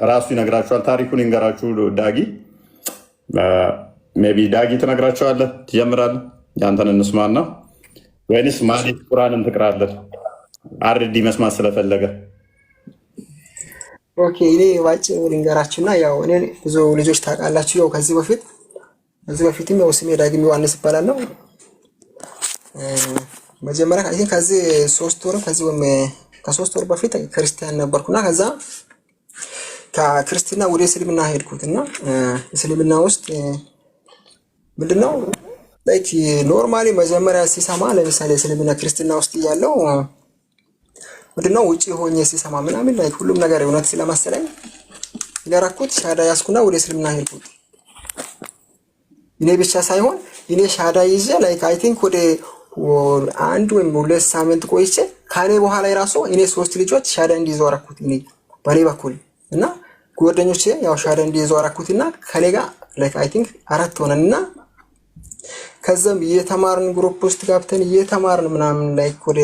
ራሱ ይነግራችኋል። ታሪኩን ይንገራችሁ ዳጊ። ሜይ ቢ ዳጊ ትነግራችኋለህ፣ ትጀምራለህ። ያንተን እንስማና ወይንስ ማለት ቁርአንን ትቅራለህ? አርዲ መስማት ስለፈለገ ኦኬ። እኔ ባጭሩ ልንገራችሁና ያው እኔ ብዙ ልጆች ታውቃላችሁ። ያው ከዚህ በፊትም ያው ስሜ ዳግም ዮሐንስ ይባላለሁ። መጀመሪያ ከዚህ 3 ወር ከ3 ወር በፊት ክርስቲያን ነበርኩና ከዛ ከክርስትና ወደ እስልምና ሄድኩትና እስልምና ውስጥ ምንድነው ላይክ ኖርማሊ መጀመሪያ ሲሰማ ለምሳሌ እስልምና ክርስትና ውስጥ ያለው ምንድነው ውጪ ሆኜ ሲሰማ ምናምን ላይክ ሁሉም ነገር እውነት ስለመሰለኝ ያራኩት ሻዳ ያስኩና ወደ እስልምና ሄድኩት። እኔ ብቻ ሳይሆን እኔ ሻዳ ይዤ ላይክ አይ ቲንክ ወደ 1 ወይም 2 ሳምንት ቆይቼ ካኔ በኋላ የራሱ እኔ 3 ልጆች ሻዳ እንዲይዙ አደረኩት እኔ በኔ በኩል እና ጓደኞቼ ያው ሻዳ እንዲይዙ አደረኩትና ከኔ ጋር ላይክ አይ ቲንክ 4 ሆነንና ከዛም እየተማርን ግሩፕ ውስጥ ገብተን እየተማርን ምናምን ላይክ ወደ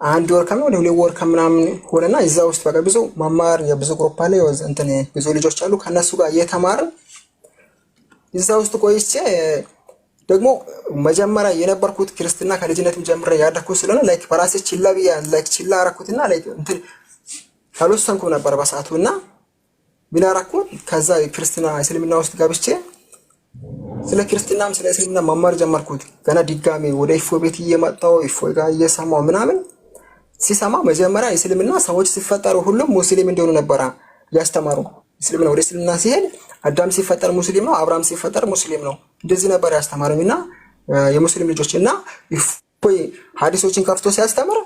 1 ወር ወደ 2 ወር ምናምን ሆነና እዛ ውስጥ በቃ ብዙ መማር የብዙ ግሩፕ አለ እንትን ብዙ ልጆች አሉ ከነሱ ጋር እየተማርን እዛ ውስጥ ቆይቼ ደግሞ መጀመሪያ የነበርኩት ክርስትና ከልጅነትም ጀምሬ ያደኩት ስለሆነ ላይክ በራሴ ችላ አደረኩትና ላይክ እንትን አልወሰንኩም ነበር በሰዓቱና ምን አደረኩት ከዛ ክርስትና እስልምና ውስጥ ገብቼ ስለ ክርስትናም ስለ እስልምና መማር ጀመርኩት። ገና ድጋሜ ወደ ኢፎ ቤት እየመጣሁ ኢፎ ጋር እየሰማሁ ምናምን ሲሰማ መጀመሪያ እስልምና ሰዎች ሲፈጠሩ ሁሉም ሙስሊም እንደሆኑ ነበር ያስተማሩ። እስልምና ወደ እስልምና ሲሄድ አዳም ሲፈጠር ሙስሊም ነው፣ አብርሃም ሲፈጠር ሙስሊም ነው እንደዚህ ነበር ያስተማሩኝና የሙስሊም ልጆች እና ኢፎ ሐዲሶችን ከፍቶ ሲያስተምር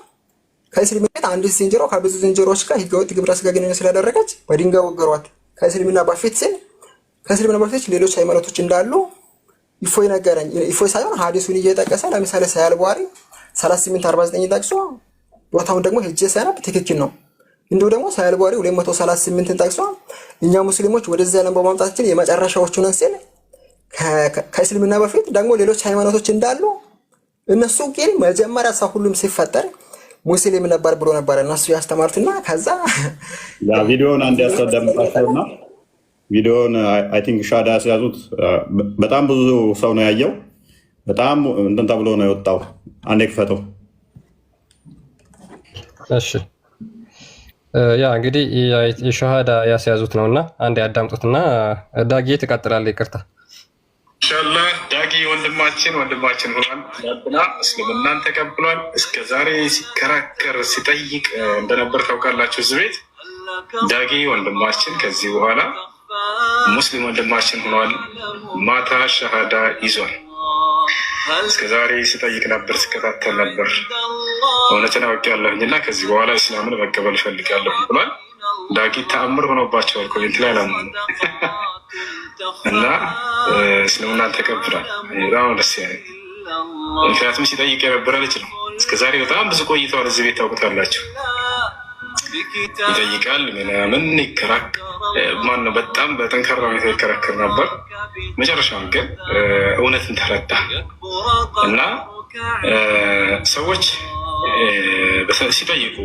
ከእስልምና ቤት አንዲት ዝንጀሮ ከብዙ ዝንጀሮዎች ጋር ህገወጥ ግብረ ስጋ ግንኙነት ስላደረገች በድንጋይ ወገሯት። ከእስልምና በፊት ሌሎች ሃይማኖቶች እንዳሉ ኢፎይ ነገረኝ። ኢፎይ ሳይሆን ሐዲሱን እየጠቀሰ ለምሳሌ ሳያል ቡኻሪ 3849 ጠቅሶ ቦታውን ደግሞ ሄጄ ሳይናብ ትክክል ነው። እንዲሁ ደግሞ ሳያል ቡኻሪ 238 ጠቅሶ እኛ ሙስሊሞች ወደዚህ ዓለም በማምጣታችን የመጨረሻዎቹ ነን ሲል ከእስልምና በፊት ደግሞ ሌሎች ሃይማኖቶች እንዳሉ እነሱ ግን መጀመሪያ ሰው ሁሉም ሲፈጠር ሙስሊም ነበር ብሎ ነበር እነሱ ያስተማሩትና ከዛ ያ ቪዲዮውን አንድ ያስደምጣቸውና ቪዲዮውን አይ ቲንክ ሻዳ ያስያዙት በጣም ብዙ ሰው ነው ያየው። በጣም እንትን ተብሎ ነው የወጣው። አንዴ ክፈተው። እሺ ያ እንግዲህ የሻሃዳ ያስያዙት ነውና አንዴ ያዳምጡትና ዳጊ ትቀጥላለህ። ይቅርታ ኢንሻአላህ ዳጊ ወንድማችን ሆኗል። ለብና እስልምናን ተቀብሏል። እስከ ዛሬ ሲከራከር ሲጠይቅ እንደነበር ታውቃላችሁ። እዚህ ቤት ዳጊ ወንድማችን ከዚህ በኋላ ሙስሊም ወንድማችን ሆኗል። ማታ ሻሃዳ ይዟል። እስከ ዛሬ ሲጠይቅ ነበር፣ ሲከታተል ነበር። እውነትን አውቄያለሁኝና ከዚህ በኋላ እስላምን መቀበል እፈልጋለሁ ብሏል። ዳጊ ተአምር ሆኖባቸዋል። ኮሜንት ላይ አላማኑ እና እስልምናን ተቀብሏል። በጣም ደስ ያለኝ ምክንያቱም ሲጠይቅ የነበረ ልጅ ነው። እስከዛሬ በጣም ብዙ ቆይተዋል። እዚህ ቤት ታውቁታላችሁ። ይጠይቃል ምናምን ማነው በጣም በጠንካራ ሁኔታ ይከራከር ነበር። መጨረሻውን ግን እውነትን ተረዳ እና ሰዎች ሲጠይቁ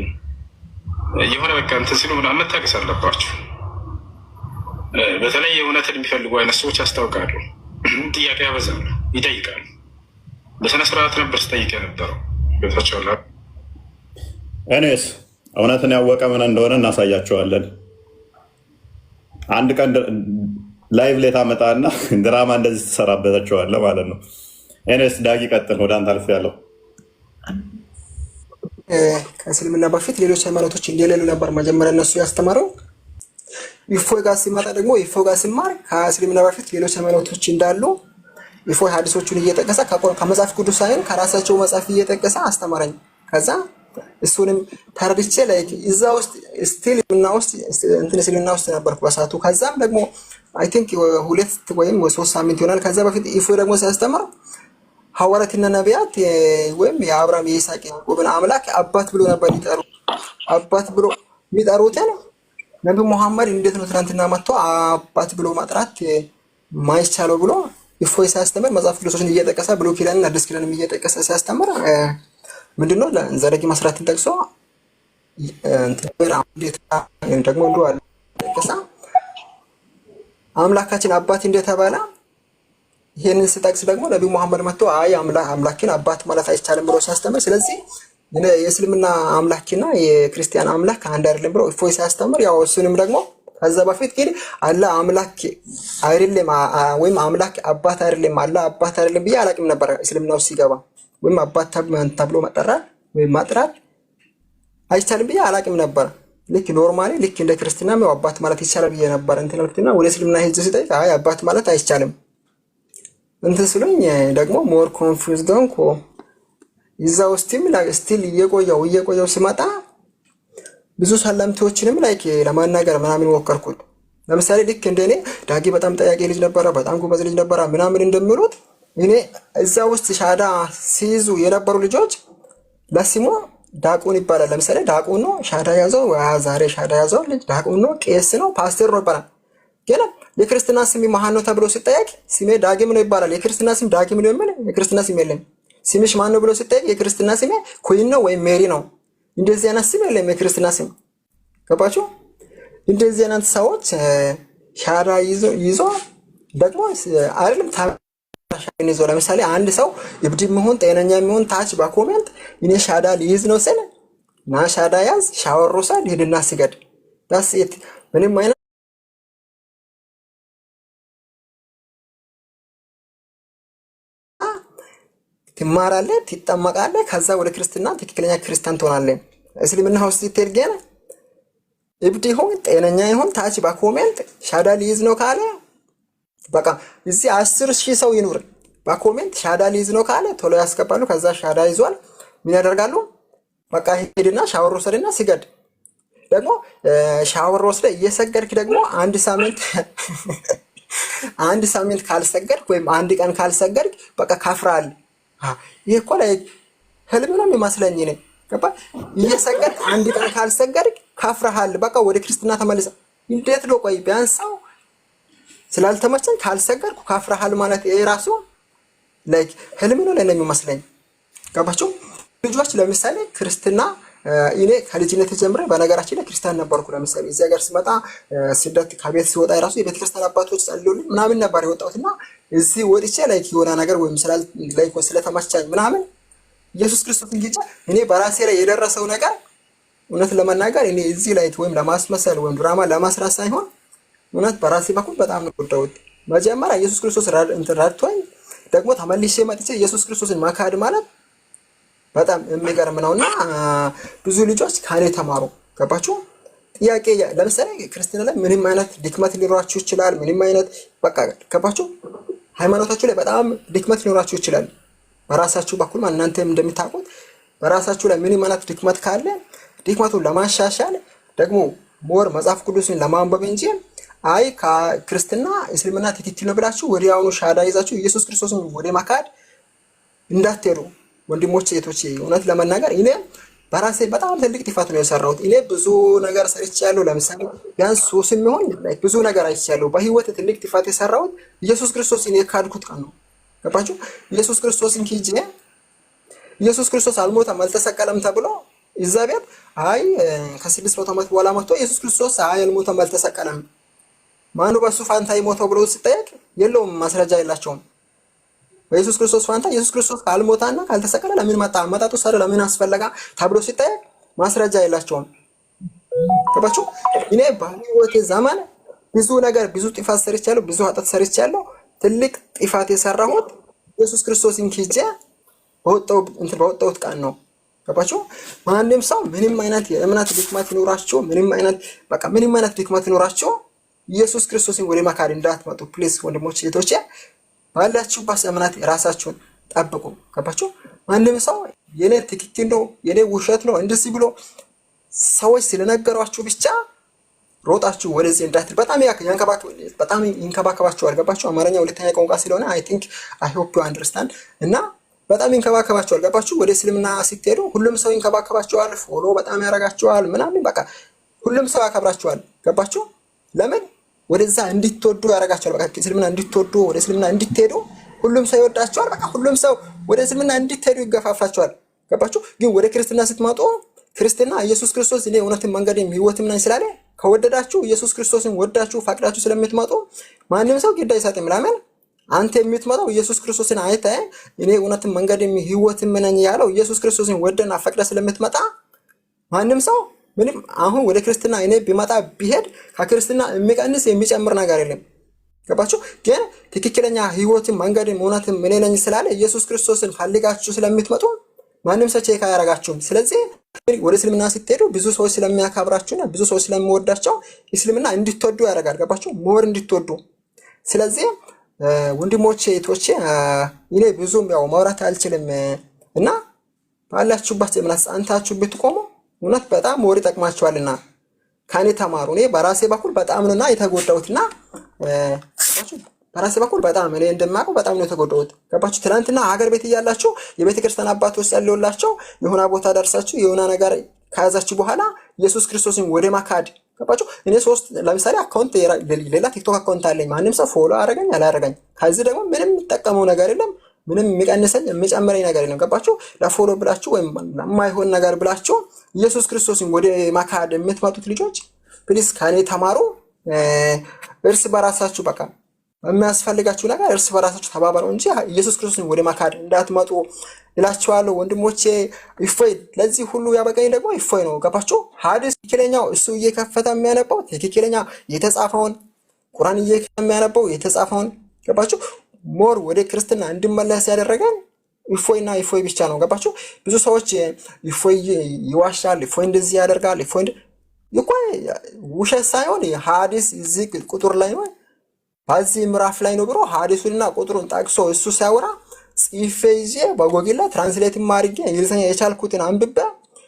የሆነ በቃ እንትን ሲሉ ምናምን መታገስ አለባችሁ። በተለይ የእውነትን የሚፈልጉ አይነት ሰዎች ያስታውቃሉ፣ ጥያቄ ያበዛሉ፣ ይጠይቃሉ። በስነ ስርዓት ነበር ስጠይቅ የነበረው ቤታቸው ላ እኔስ እውነትን ያወቀ ምን እንደሆነ እናሳያቸዋለን። አንድ ቀን ላይቭ ላይ ታመጣና ድራማ እንደዚህ ትሰራበታቸዋለህ ማለት ነው። እኔስ ዳጊ ቀጥል፣ ወደ አንተ አልፍ ያለው ከእስልምና በፊት ሌሎች ሃይማኖቶች እንደሌሉ ነበር መጀመሪያ እነሱ ያስተማረው። ኢፎይ ጋር ሲመጣ ደግሞ ኢፎይ ጋር ሲማር ከእስልምና በፊት ሌሎች ሃይማኖቶች እንዳሉ ኢፎይ ሐዲሶቹን እየጠቀሰ ከመጽሐፍ ቅዱስ ሳይሆን ከራሳቸው መጽሐፍ እየጠቀሰ አስተማረኝ። ከዛ እሱንም ተረድቼ ላይ እዛ ውስጥ እስልምና ውስጥ ነበርኩ በሰዓቱ። ከዛም ደግሞ አይ ቲንክ 2 ወይም 3 ሳምንት ይሆናል። ከዛ በፊት ኢፎይ ደግሞ ሲያስተምር ሐዋርያትና ነቢያት ወይም የአብርሃም የይስሐቅ የያዕቆብን አምላክ አባት ብሎ ነበር ይጠሩ። አባት ብሎ የሚጠሩትን ነቢ መሐመድ እንዴት ነው ትናንትና መጥቶ አባት ብሎ ማጥራት ማይቻለው ብሎ ኢፎይ ሲያስተምር መጽሐፍ ቅዱሶችን እየጠቀሰ ብሉይ ኪዳንና አዲስ ኪዳንን እየጠቀሰ ሲያስተምር ምንድነው ዘዳግም 14 ጠቅሶ እንዴት ደግሞ እንደው አለ እየጠቀሰ አምላካችን አባት እንደተባለ ይሄንን ስጠቅስ ደግሞ ነብዩ መሐመድ መጥቶ አይ አምላክን አባት ማለት አይቻልም ብሎ ሲያስተምር፣ ስለዚህ የእስልምና አምላክና የክርስቲያን አምላክ አንድ አይደለም ብሎ እፎይ ሲያስተምር፣ ያው እሱንም ደግሞ ከዛ በፊት ግን አላህ አምላክ አይደለም ወይም አምላክ አባት አይደለም አላህ አባት አይደለም ብዬ አላቅም ነበር። እስልምና ውስጥ ሲገባ ወይም አባት ተብሎ መጠራት ወይም ማጥራት አይቻልም ብዬ አላቅም ነበር። ልክ ኖርማሊ ልክ እንደ ክርስትና ነው አባት ማለት ይቻላል ብዬ ነበር እንትን ልክና ወደ እስልምና ሄጄ ስጠይቅ አይ አባት ማለት አይቻልም እንትን ስሉኝ ደግሞ ሞር ኮንፊውዝ ሆንኩ። እዛ ውስጥም ስቲል እየቆየው ሲመጣ ብዙ ሰለምቴዎችንም ላይክ ለማናገር ምናምን ሞከርኩት። ለምሳሌ ልክ እንደኔ ዳጊ በጣም ጠያቂ ልጅ ነበረ፣ በጣም ጎበዝ ልጅ ነበረ ምናምን እንደሚሉት እኔ እዛ ውስጥ ሻዳ ሲይዙ የነበሩ ልጆች ለስሙ ዳቁን ይባላል። ለምሳሌ ዳቁን ነው ሻዳ ያዘው፣ ዛሬ ሻዳ ያዘው ልጅ ዳቁን ነው፣ ቄስ ነው፣ ፓስተር ነው ይባላል። ግን የክርስትና ስም ማን ነው ተብሎ ሲጠየቅ ስሜ ዳግም ነው ይባላል። የክርስትና ስም ዳግም ነው የሚል የክርስትና ስም የለም። ስምሽ ማን ነው ብሎ ሲጠየቅ የክርስትና ስሜ ኩዊን ነው ወይም ሜሪ ነው። እንደዚህ አይነት ስም የለም የክርስትና ስም። ገባችሁ? እንደዚህ አይነት ሰዎች ሻዳ ይዞ ደግሞ አይደለም ታሻን ይዞ ለምሳሌ አንድ ሰው እብድ የሚሆን ጤነኛ የሚሆን ታች በኮሜንት እኔ ሻዳ ሊይዝ ነው ስል ና ሻዳ ያዝ፣ ሻወር ውሰድ፣ ሂድና ስገድ። ዳስ ኢት ምንም አይነት ትማራለህ፣ ትጠመቃለህ፣ ከዛ ወደ ክርስትና ትክክለኛ ክርስቲያን ትሆናለህ። እስልምና ውስጥ ስትሄድ ግን እብድ ይሁን ጤነኛ ይሁን ታች በኮሜንት ሻዳ ሊይዝ ነው ካለ በቃ እዚህ 10,000 ሰው ይኑር በኮሜንት ሻዳ ሊይዝ ነው ካለ ቶሎ ያስገባሉ። ከዛ ሻዳ ይዟል ምን ያደርጋሉ? በቃ ሄድና ሻወር ወሰድና ስገድ። ደግሞ ሻወር ወስደ እየሰገድክ ደግሞ አንድ ሳምንት ካልሰገድክ ወይም አንድ ቀን ካልሰገድክ በቃ ካፍራል። ይሄ እኮ ላይ ህልም ነው የሚመስለኝ እኔ ገባ። እየሰገድክ አንድ ቀን ካልሰገድክ ካፍራሃል፣ በቃ ወደ ክርስትና ተመልሰ። እንዴት ነው? ቆይ ቢያንስ ሰው ስላልተመቸኝ ካልሰገድኩ ካፍራሃል ማለት ይሄ ራሱ ላይክ ህልም ነው ለኔ የሚመስለኝ። ገባችሁ? ልጆች ለምሳሌ ክርስትና እኔ ከልጅነት ጀምሬ በነገራችን ላይ ክርስቲያን ነበርኩ። ለምሳሌ እዚህ ሀገር ስመጣ ስደት ከቤት ሲወጣ የራሱ የቤተ ክርስቲያን አባቶች ጸልዩልኝ ምናምን ነበር የወጣሁትና እዚህ ወጥቼ ላይክ የሆነ ነገር ወይም ስለተመቻኝ ምናምን ኢየሱስ ክርስቶስ እንጂ እኔ በራሴ ላይ የደረሰው ነገር እውነት ለመናገር እኔ እዚህ ላይ ወይም ለማስመሰል ወይም ድራማ ለማስራት ሳይሆን እውነት በራሴ በኩል በጣም ነው ወደውት መጀመሪያ ኢየሱስ ክርስቶስ ረድቶኝ ደግሞ ተመልሼ መጥቼ ኢየሱስ ክርስቶስን መካድ ማለት በጣም የሚገርም ነውና ብዙ ልጆች ካኔ ተማሩ። ገባችሁ? ጥያቄ ለምሳሌ ክርስቲና ላይ ምንም አይነት ድክመት ሊኖራችሁ ይችላል። ምንም አይነት በቃ ገባችሁ? ሃይማኖታችሁ ላይ በጣም ድክመት ሊኖራችሁ ይችላል። በራሳችሁ በኩል እናንተም እንደምታውቁት በራሳችሁ ላይ ምንም አይነት ድክመት ካለ ድክመቱን ለማሻሻል ደግሞ ሞር መጽሐፍ ቅዱስን ለማንበብ እንጂ አይ ክርስትና እስልምና ትክክል ነው ብላችሁ ወዲያውኑ ሻዳ ይዛችሁ ኢየሱስ ክርስቶስን ወደ መካድ እንዳትሄዱ ወንድሞቼ እህቶቼ። እውነት ለመናገር እኔ በራሴ በጣም ትልቅ ጥፋት ነው የሰራሁት። እኔ ብዙ ነገር ሰርቻለሁ። ለምሳሌ ቢያንስ ሱስም ይሆን ብዙ ነገር አይቻለሁ። በህይወት ትልቅ ጥፋት የሰራሁት ኢየሱስ ክርስቶስን የካድኩት ቀን ነው። ገባችሁ? ኢየሱስ ክርስቶስን ኪጄ ኢየሱስ ክርስቶስ አልሞተም አልተሰቀለም ተብሎ እዛ ቤት አይ ከ600 ዓመት በኋላ መጥቶ ኢየሱስ ክርስቶስ አይ አልሞተም አልተሰቀለም ማኑ በሱ ፋንታ ይሞተው ብሎ ሲጠየቅ የለውም ማስረጃ የላቸውም። በኢየሱስ ክርስቶስ ፋንታ ኢየሱስ ክርስቶስ ካልሞታና ካልተሰቀለ ለምን መጣ መጣጡ ሰረ ለምን አስፈለጋ ተብሎ ሲጠየቅ ማስረጃ የላቸውም። ገባችሁ? እኔ በህይወቴ ዘመን ብዙ ነገር ብዙ ጥፋት ሰርቻለሁ፣ ብዙ ኃጢአት ሰርቻለሁ። ትልቅ ጥፋት የሰራሁት ኢየሱስ ክርስቶስን ኪጄ በወጣሁት ቀን ነው። ገባችሁ? ማንም ሰው ምንም አይነት የእምነት ድክመት ይኖራችሁ ምንም አይነት ድክመት ይኖራችሁ ኢየሱስ ክርስቶስን ወደ መካድ እንዳትመጡ ፕሊዝ ወንድሞች እህቶቼ። ባላችሁበት እምነት ራሳችሁን ጠብቁ። ገባችሁ? ማንም ሰው የኔ ትክክል ነው የኔ ውሸት ነው እንደዚህ ብሎ ሰዎች ስለነገሯችሁ ብቻ ሮጣችሁ ወደዚህ እንዳትል። በጣም ይንከባከባችኋል። ገባችሁ? አማርኛ ሁለተኛ ቋንቋ ስለሆነ አይ ቲንክ አይ ሆፕ ዩ አንደርስታንድ እና በጣም ይንከባከባችኋል። ገባችሁ? ወደ እስልምና ስትሄዱ ሁሉም ሰው ይንከባከባችኋል፣ ፎሎ በጣም ያረጋችኋል ምናምን በቃ ሁሉም ሰው ያከብራችኋል። ገባችሁ? ለምን ወደዛ እንድትወዱ ያረጋችኋል። በቃ እስልምና እንድትወዱ ወደ እስልምና እንድትሄዱ ሁሉም ሰው ይወዳችኋል። በቃ ሁሉም ሰው ወደ እስልምና እንድትሄዱ ይገፋፋችኋል። ገባችሁ? ግን ወደ ክርስትና ስትመጡ ክርስትና ኢየሱስ ክርስቶስ እኔ እውነትን መንገድም ሕይወትም ነኝ ስላለ ከወደዳችሁ ኢየሱስ ክርስቶስን ወዳችሁ ፈቅዳችሁ ስለምትመጡ ማንም ሰው ግድ አይሰጥም። ለምን አንተ የምትመጣው ኢየሱስ ክርስቶስን አይተህ እኔ እውነትም መንገድም ሕይወትም ነኝ ያለው ኢየሱስ ክርስቶስን ወደና ፈቅዳ ስለምትመጣ ማንም ሰው ምንም አሁን ወደ ክርስትና እኔ ቢመጣ ቢሄድ ከክርስትና የሚቀንስ የሚጨምር ነገር የለም። ገባችሁ? ግን ትክክለኛ ሕይወትም መንገድም እውነትም እኔ ነኝ ስላለ ኢየሱስ ክርስቶስን ፈልጋችሁ ስለምትመጡ ማንም ሰው ቼክ አያረጋችሁም። ስለዚህ ወደ እስልምና ስትሄዱ ብዙ ሰዎች ስለሚያከብራችሁና ብዙ ሰዎች ስለሚወዳቸው እስልምና እንድትወዱ ያደርጋል። ገባችሁ? ሞር እንድትወዱ። ስለዚህ ወንድሞቼ እህቶቼ እኔ ብዙም ያው ማውራት አልችልም እና ባላችሁበት እምነት ጸንታችሁ ብትቆሙ እውነት በጣም ሞር ይጠቅማችኋልና ከኔ ተማሩ። እኔ በራሴ በኩል በጣም ነውና የተጎዳሁትና በራሴ በኩል በጣም እኔ እንደማውቀው በጣም ነው የተጎዳሁት። ገባችሁ? ትናንትና ሀገር ቤት እያላችሁ የቤተ ክርስቲያን አባቶች ጸልዮላችሁ የሆነ ቦታ ደርሳችሁ የሆነ ነገር ከያዛችሁ በኋላ ኢየሱስ ክርስቶስን ወደ ማካድ ገባችሁ? እኔ ለምሳሌ አካውንት ሌላ ቲክቶክ አካውንት አለኝ። ማንም ሰው ፎሎ አረገኝ አላረገኝ ከዚህ ደግሞ ምንም የሚጠቀመው ነገር የለም። ምንም የሚቀንሰኝ የሚጨምረኝ ነገር የለም። ገባችሁ? ለፎሎ ብላችሁ ወይም ለማይሆን ነገር ብላችሁ ኢየሱስ ክርስቶስን ወደ ማካድ የምትመጡት ልጆች ፕሊስ ከኔ ተማሩ። እርስ በራሳችሁ በቃ የሚያስፈልጋችሁ ነገር እርስ በራሳችሁ ተባበሩ እንጂ ኢየሱስ ክርስቶስን ወደ ማካድ እንዳትመጡ እላችኋለሁ ወንድሞቼ። እፎይ ለዚህ ሁሉ ያበቃኝ ደግሞ እፎይ ነው። ገባችሁ? ሐዲስ ትክክለኛው እሱ እየከፈተ የሚያነባው ትክክለኛ የተጻፈውን ቁርአን እየከፈተ የሚያነባው የተጻፈውን ገባችሁ? ሞር ወደ ክርስትና እንድመለስ ያደረገን እፎይና እፎይ ብቻ ነው። ገባችሁ? ብዙ ሰዎች እፎይ ይዋሻል፣ እፎይ እንደዚህ ያደርጋል፣ እፎይ ውሸት ሳይሆን ሐዲስ እዚህ ቁጥር ላይ ነው በዚህ ምዕራፍ ላይ ነው ብሎ ሐዲሱንና ቁጥሩን ጠቅሶ እሱ ሲያወራ ጽፌ ይዤ በጎግል ላይ ትራንስሌት ማድረግ እንግሊዝኛ የቻልኩትን አንብቤ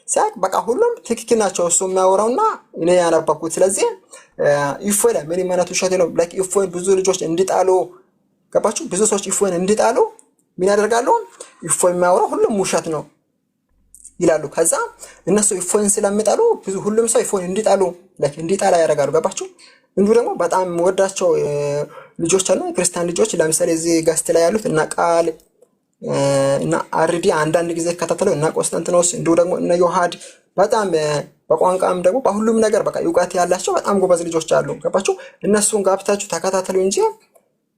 ሲያቅ በቃ ሁሉም ትክክል ናቸው እሱ የሚያወራውና እኔ ያነበብኩት። ስለዚህ እፎይ ላይ ምን ማለት ውሸት ነው ላይክ እፎይ ብዙ ልጆች እንዲጣሉ ገባችሁ? ብዙ ሰዎች እፎይን እንዲጣሉ ምን ያደርጋሉ? እፎይ የሚያወራው ሁሉም ውሸት ነው ይላሉ። ከዛ እነሱ እፎይን ስለሚጣሉ ሁሉም ሰው እፎይን እንዲጣሉ ላይክ እንዲጣላ ያደርጋሉ። ገባችሁ? እንዲሁ ደግሞ በጣም ወዳቸው ልጆች አሉ ክርስቲያን ልጆች ለምሳሌ እዚህ ጋስት ላይ ያሉት እና ቃል እና አርዲ አንዳንድ ጊዜ ከተተለው እና ቆስጠንጥኖስ እንዲሁ ደግሞ እና ዮሐድ በጣም በቋንቋም ደግሞ በሁሉም ነገር በቃ እውቀት ያላቸው በጣም ጎበዝ ልጆች አሉ። ገባችሁ? እነሱን ጋብታችሁ ተከታተሉ እንጂ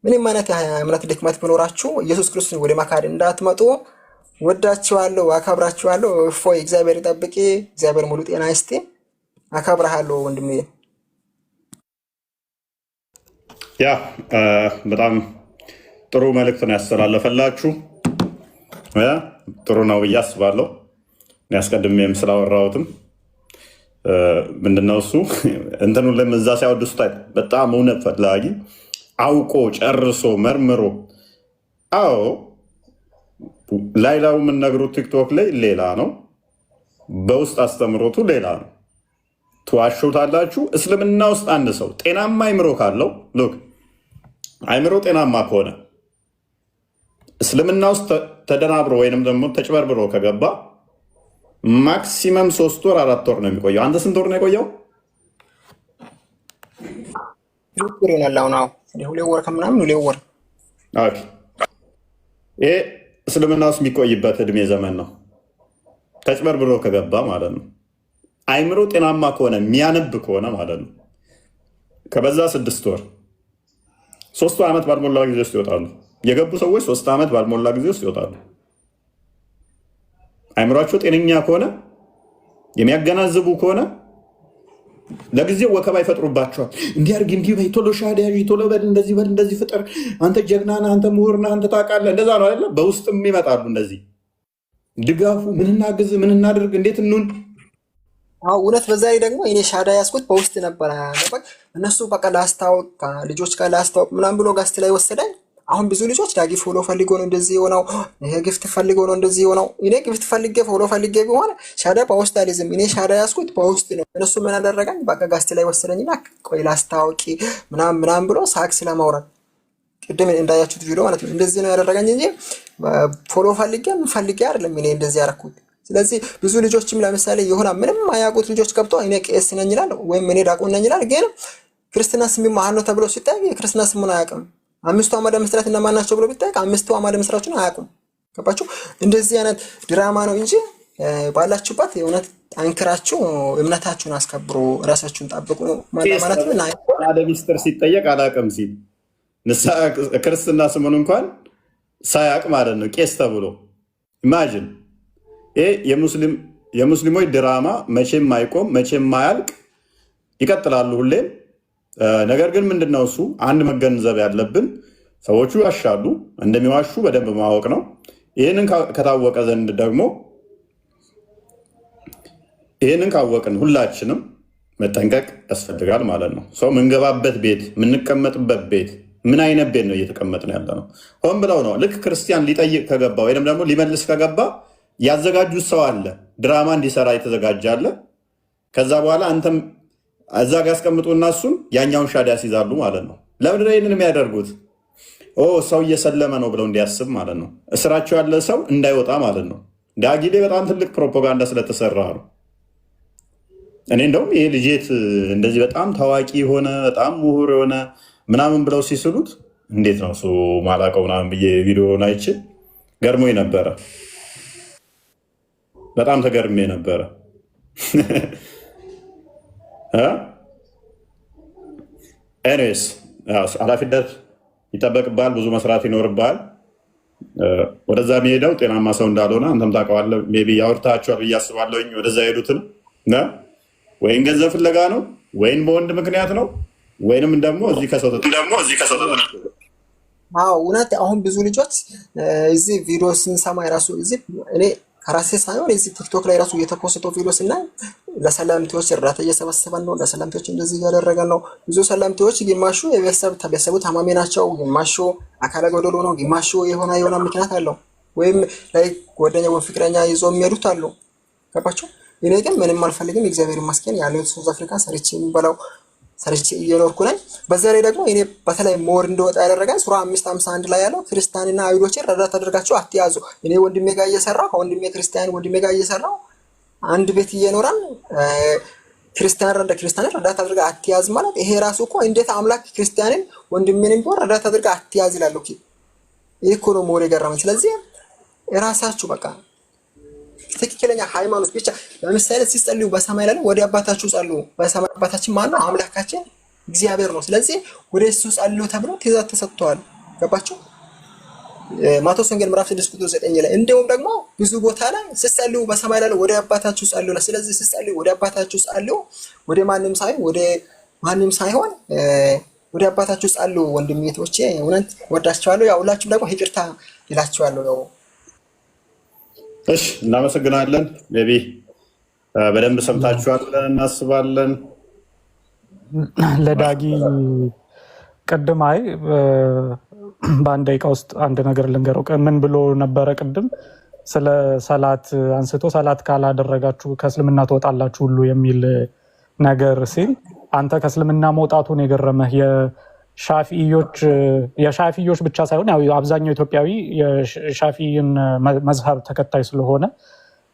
ምንም አይነት የእምነት ድክመት ቢኖራችሁ ኢየሱስ ክርስቶስን ወደ ማካድ እንዳትመጡ። ወዳችኋለሁ፣ አከብራችኋለሁ። እፎይ እግዚአብሔር ይጠብቂ፣ እግዚአብሔር ሙሉ ጤና ይስጥ። አከብራለሁ ወንድሜ። ያ በጣም ጥሩ መልእክት ነው ያስተላለፈላችሁ። ጥሩ ነው ብዬ አስባለሁ። ያስቀድሜም ስላወራሁትም ምንድነው እሱ እንትኑ ለምዛ ሲያወድሱት በጣም እውነት ፈላጊ አውቆ ጨርሶ መርምሮ አዎ ላይላው የምንነግሩት ቲክቶክ ላይ ሌላ ነው፣ በውስጥ አስተምሮቱ ሌላ ነው። ትዋሹታላችሁ። እስልምና ውስጥ አንድ ሰው ጤናማ አይምሮ ካለው ሎክ አይምሮ ጤናማ ከሆነ እስልምና ውስጥ ተደናብሮ ወይንም ደግሞ ተጭበርብሮ ከገባ ማክሲመም 3 ወር 4 ወር ነው የሚቆየው። አንተ ስንት ወር ነው የቆየው? ሁሌ ወር ከምናምን ሁሌ ወር። ይሄ እስልምና ውስጥ የሚቆይበት እድሜ ዘመን ነው፣ ተጭበርብሮ ከገባ ማለት ነው። አይምሮ ጤናማ ከሆነ የሚያነብ ከሆነ ማለት ነው ከበዛ 6 ወር 3 ዓመት ባልሞላ ጊዜ ውስጥ ይወጣሉ። የገቡ ሰዎች 3 ዓመት ባልሞላ ጊዜ ውስጥ ይወጣሉ። አይምሯቸው ጤነኛ ከሆነ የሚያገናዝቡ ከሆነ ለጊዜው ወከባ ይፈጥሩባቸዋል። እንዲያርግ እንዲህ በይ፣ ቶሎ ሻሃዳ ያዥ፣ ቶሎ በል፣ እንደዚህ በል፣ እንደዚህ ፍጠር፣ አንተ ጀግና ነህ፣ አንተ ምሁር ነህ፣ አንተ ታውቃለህ። እንደዛ ነው አይደለ? በውስጥም ይመጣሉ እንደዚህ ድጋፉ፣ ምን እናግዝ፣ ምን እናድርግ፣ እንዴት እንሁን። እውነት በዛ ላይ ደግሞ እኔ ሻሃዳ ያስኩት በውስጥ ነበረ። እነሱ በቃ ላስታወቅ ልጆች ጋር ላስታወቅ ምናምን ብሎ ጋስት ላይ ወሰደኝ። አሁን ብዙ ልጆች ዳጊ ፎሎ ፈልጎ ነው እንደዚህ የሆነው፣ ይሄ ግፍት ፈልጎ ነው እንደዚህ የሆነው። እኔ ግፍት ፈልጌ ፎሎ ፈልጌ ቢሆን ሻሃዳ በውስጥ አልይዝም። እኔ ሻሃዳ ያስኩት በውስጥ ነው። እነሱ ምን አደረገኝ? በቃ ጋስት ላይ ወሰደኝና ቆይ ላስታወቂ ምናምን ብሎ ሳክስ ለማውራት ቅድም እንዳያችሁት ቪዲዮ ማለት ነው። እንደዚህ ነው ያደረገኝ እንጂ ፎሎ ፈልጌ አይደለም እኔ እንደዚህ ያደረኩት። ስለዚህ ብዙ ልጆችም ለምሳሌ የሆነ ምንም አያውቁት ልጆች ገብተው እኔ ቄስ ነኝ ይላል ወይም እኔ ዲያቆን ነኝ ይላል። ግን ክርስትና ስም ማን ነው ተብሎ ሲጠይቅ የክርስትና ስሙን አያውቅም። 5ቱ አዕማደ ምስጢራት እነማን ናቸው ብሎ ቢጠይቅ 5ቱ አዕማደ ምስጢራትን አያውቁም። ገባችሁ? እንደዚህ አይነት ድራማ ነው እንጂ ባላችሁበት የእውነት ጠንክራችሁ እምነታችሁን አስከብሩ፣ ራሳችሁን ጠብቁ ማለት ነው። አለ ሚስጥር ሲጠየቅ አላቅም ሲል ንስሐ ክርስትና ስሙን እንኳን ሳያቅ ማለት ነው ቄስ ተብሎ ኢማጂን። ይሄ የሙስሊሞች ድራማ መቼም አይቆም፣ መቼም ማያልቅ፣ ይቀጥላሉ ሁሌም። ነገር ግን ምንድነው እሱ አንድ መገንዘብ ያለብን ሰዎቹ ያሻሉ፣ እንደሚዋሹ በደንብ ማወቅ ነው። ይህንን ከታወቀ ዘንድ ደግሞ ይህንን ካወቅን ሁላችንም መጠንቀቅ ያስፈልጋል ማለት ነው። ሰው ምንገባበት ቤት፣ ምንቀመጥበት ቤት ምን አይነት ቤት ነው እየተቀመጥን ያለ ነው? ሆን ብለው ነው። ልክ ክርስቲያን ሊጠይቅ ከገባ ወይም ደግሞ ሊመልስ ከገባ ያዘጋጁት ሰው አለ፣ ድራማ እንዲሰራ የተዘጋጀ አለ። ከዛ በኋላ አንተም እዛ ጋ ያስቀምጡና እሱን ያኛውን ሻዳ ያስይዛሉ ማለት ነው። ለምንድን ነው ይህንን የሚያደርጉት? ሰው እየሰለመ ነው ብለው እንዲያስብ ማለት ነው። እስራቸው ያለ ሰው እንዳይወጣ ማለት ነው። ዳጊ ላይ በጣም ትልቅ ፕሮፓጋንዳ ስለተሰራ ነው። እኔ እንደውም ይሄ ልጄት እንደዚህ በጣም ታዋቂ የሆነ በጣም ምሁር የሆነ ምናምን ብለው ሲስሉት እንዴት ነው እሱ ማላቀው ምናምን ብዬ ቪዲዮን አይቼ ገርሞኝ ነበረ። በጣም ተገርሜ ነበረ። ኤኒዌይስ ኃላፊነት ይጠበቅብሃል፣ ብዙ መስራት ይኖርብሃል። ወደዛ የሚሄደው ጤናማ ሰው እንዳልሆነ አንተም ታውቀዋለህ። ሜይ ቢ ያወርታቸዋል ብዬ አስባለሁኝ። ወደዛ ሄዱትን ወይም ገንዘብ ፍለጋ ነው ወይም በወንድ ምክንያት ነው ወይንም ደግሞ እዚህ ከሰው እውነት አሁን ብዙ ልጆች እዚህ ቪዲዮ ስንሰማ የራሱ እዚህ እኔ ከራሴ ሳይሆን እዚህ ቲክቶክ ላይ ራሱ የተኮሰተው ቪዲዮ ስናይ ለሰላምቴዎች እርዳታ እየሰበሰበን ነው፣ ለሰላምቴዎች እንደዚህ እያደረገን ነው። ብዙ ሰላምቴዎች ግማሹ ቤተሰቡ ታማሚ ናቸው፣ ግማሹ አካለ ጎደሎ ነው፣ ግማሹ የሆነ ምክንያት አለው፣ ወይም ላይ ጓደኛ ወይ ፍቅረኛ ይዞ የሚሄዱት አሉ። ገባችሁ? እኔ ግን ምንም አልፈልግም። እግዚአብሔር ይመስገን ያለው ሳውዝ አፍሪካ ሰርቼ እየኖርኩ ነኝ። በዛ ላይ ደግሞ እኔ በተለይ ሞር እንደወጣ ያደረገኝ ሱራ 5:51 ላይ ያለው ክርስቲያንና አይሁዶችን ረዳት አድርጋችሁ አትያዙ። እኔ ወንድሜ ጋር እየሰራሁ ከወንድሜ ክርስቲያን ወንድሜ ጋር እየሰራሁ አንድ ቤት እየኖራን ክርስቲያን ረዳት አድርጋ አትያዝ ማለት ይሄ ራሱ እኮ እንዴት አምላክ ክርስቲያንን ወንድሜንም ቢሆን ረዳት አድርጋ አትያዝ ይላል። ኦኬ ይሄ እኮ ነው ሞር የገረመኝ። ስለዚህ የራሳችሁ በቃ ትክክለኛ ሃይማኖት ብቻ ለምሳሌ ሲጸልዩ በሰማይ ላይ ወደ አባታችሁ ጸልዩ። በሰማይ አባታችን ማን ነው? አምላካችን እግዚአብሔር ነው። ስለዚህ ወደ እሱ ጸልዩ ተብሎ ትእዛዝ ተሰጥቷል። ገባችሁ? ማቴዎስ ወንጌል ምዕራፍ 6:9 ላይ እንደውም ደግሞ ብዙ ቦታ ላይ ሲጸልዩ በሰማይ ላይ ወደ አባታችሁ ጸልዩ። ስለዚህ ሲጸልዩ ወደ አባታችሁ ጸልዩ፣ ወደ ማንም ሳይሆን ወደ አባታችሁ ጸልዩ። ወንድሜቶቼ እውነት ወዳችኋለሁ። ያው ሁላችሁም ደግሞ ይቅርታ ይላችኋለሁ። እሺ እናመሰግናለን። ሜይ ቢ በደንብ ሰምታችኋል ብለን እናስባለን። ለዳጊ ቅድም በአንድ ደቂቃ ውስጥ አንድ ነገር ልንገረው። ምን ብሎ ነበረ ቅድም? ስለ ሰላት አንስቶ ሰላት ካላደረጋችሁ ከእስልምና ትወጣላችሁ ሁሉ የሚል ነገር ሲል አንተ ከእስልምና መውጣቱን የገረመህ የሻፊዮች ብቻ ሳይሆን ያው አብዛኛው ኢትዮጵያዊ የሻፊይን መዝሀብ ተከታይ ስለሆነ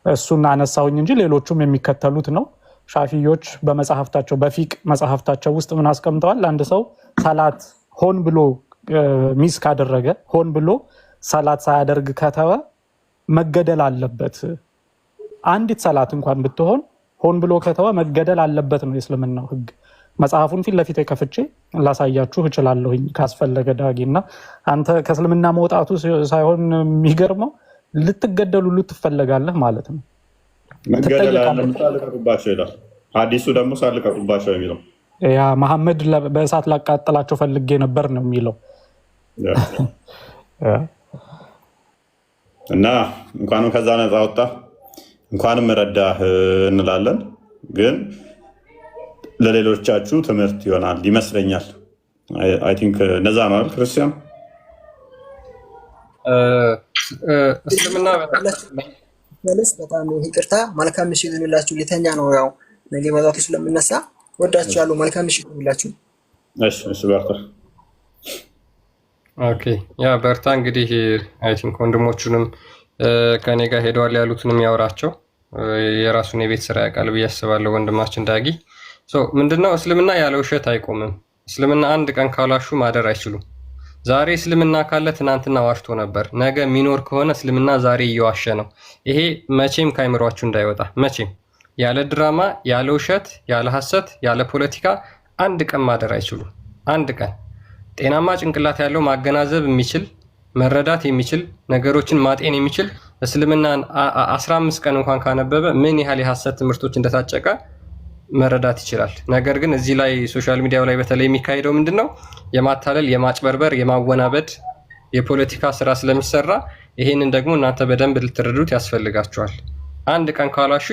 እሱን አነሳሁኝ እንጂ ሌሎቹም የሚከተሉት ነው። ሻፊዮች በመጽሐፍታቸው በፊቅ መጽሐፍታቸው ውስጥ ምን አስቀምጠዋል? አንድ ሰው ሰላት ሆን ብሎ ሚስ ካደረገ ሆን ብሎ ሰላት ሳያደርግ ከተወ መገደል አለበት። አንዲት ሰላት እንኳን ብትሆን ሆን ብሎ ከተወ መገደል አለበት ነው የእስልምናው ሕግ። መጽሐፉን ፊት ለፊት ከፍቼ ላሳያችሁ እችላለሁኝ ካስፈለገ ዳጊ። እና አንተ ከእስልምና መውጣቱ ሳይሆን የሚገርመው ልትገደሉ ትፈለጋለህ ማለት ነው። ሳልቀቁባቸው ይላል ሐዲሱ ደግሞ ሳልቀቁባቸው የሚለው ያ መሐመድ በእሳት ላቃጠላቸው ፈልጌ ነበር ነው የሚለው። እና እንኳንም ከዛ ነፃ ወጣ እንኳንም ረዳህ እንላለን። ግን ለሌሎቻችሁ ትምህርት ይሆናል ይመስለኛል። አይ ቲንክ ነዛ ነው አይደል ክርስቲያን? እስልምና በጣም ይቅርታ። መልካም ምሽት ይሁንላችሁ። ሊተኛ ነው ያው ነገ መዛቱ ስለምነሳ ወዳችኋለሁ። መልካም ምሽት ይሁንላችሁ። እሺ በርታ። ኦኬ ያ በርታ። እንግዲህ አይ ቲንክ ወንድሞቹንም ከኔ ጋር ሄደዋል ያሉትንም ያወራቸው የራሱን የቤት ስራ ያውቃል ብዬ አስባለሁ ወንድማችን ዳጊ። ምንድነው እስልምና ያለ ውሸት አይቆምም። እስልምና አንድ ቀን ካላሹ ማደር አይችሉም። ዛሬ እስልምና ካለ ትናንትና ዋሽቶ ነበር። ነገ የሚኖር ከሆነ እስልምና ዛሬ እየዋሸ ነው። ይሄ መቼም ከአይምሯችሁ እንዳይወጣ። መቼም ያለ ድራማ፣ ያለ ውሸት፣ ያለ ሐሰት፣ ያለ ፖለቲካ አንድ ቀን ማደር አይችሉም። አንድ ቀን ጤናማ ጭንቅላት ያለው ማገናዘብ የሚችል መረዳት የሚችል ነገሮችን ማጤን የሚችል እስልምናን 15 ቀን እንኳን ካነበበ ምን ያህል የሐሰት ትምህርቶች እንደታጨቀ መረዳት ይችላል። ነገር ግን እዚህ ላይ ሶሻል ሚዲያው ላይ በተለይ የሚካሄደው ምንድነው? የማታለል፣ የማጭበርበር፣ የማወናበድ የፖለቲካ ስራ ስለሚሰራ ይሄንን ደግሞ እናንተ በደንብ ልትረዱት ያስፈልጋችኋል። አንድ ቀን ካላሹ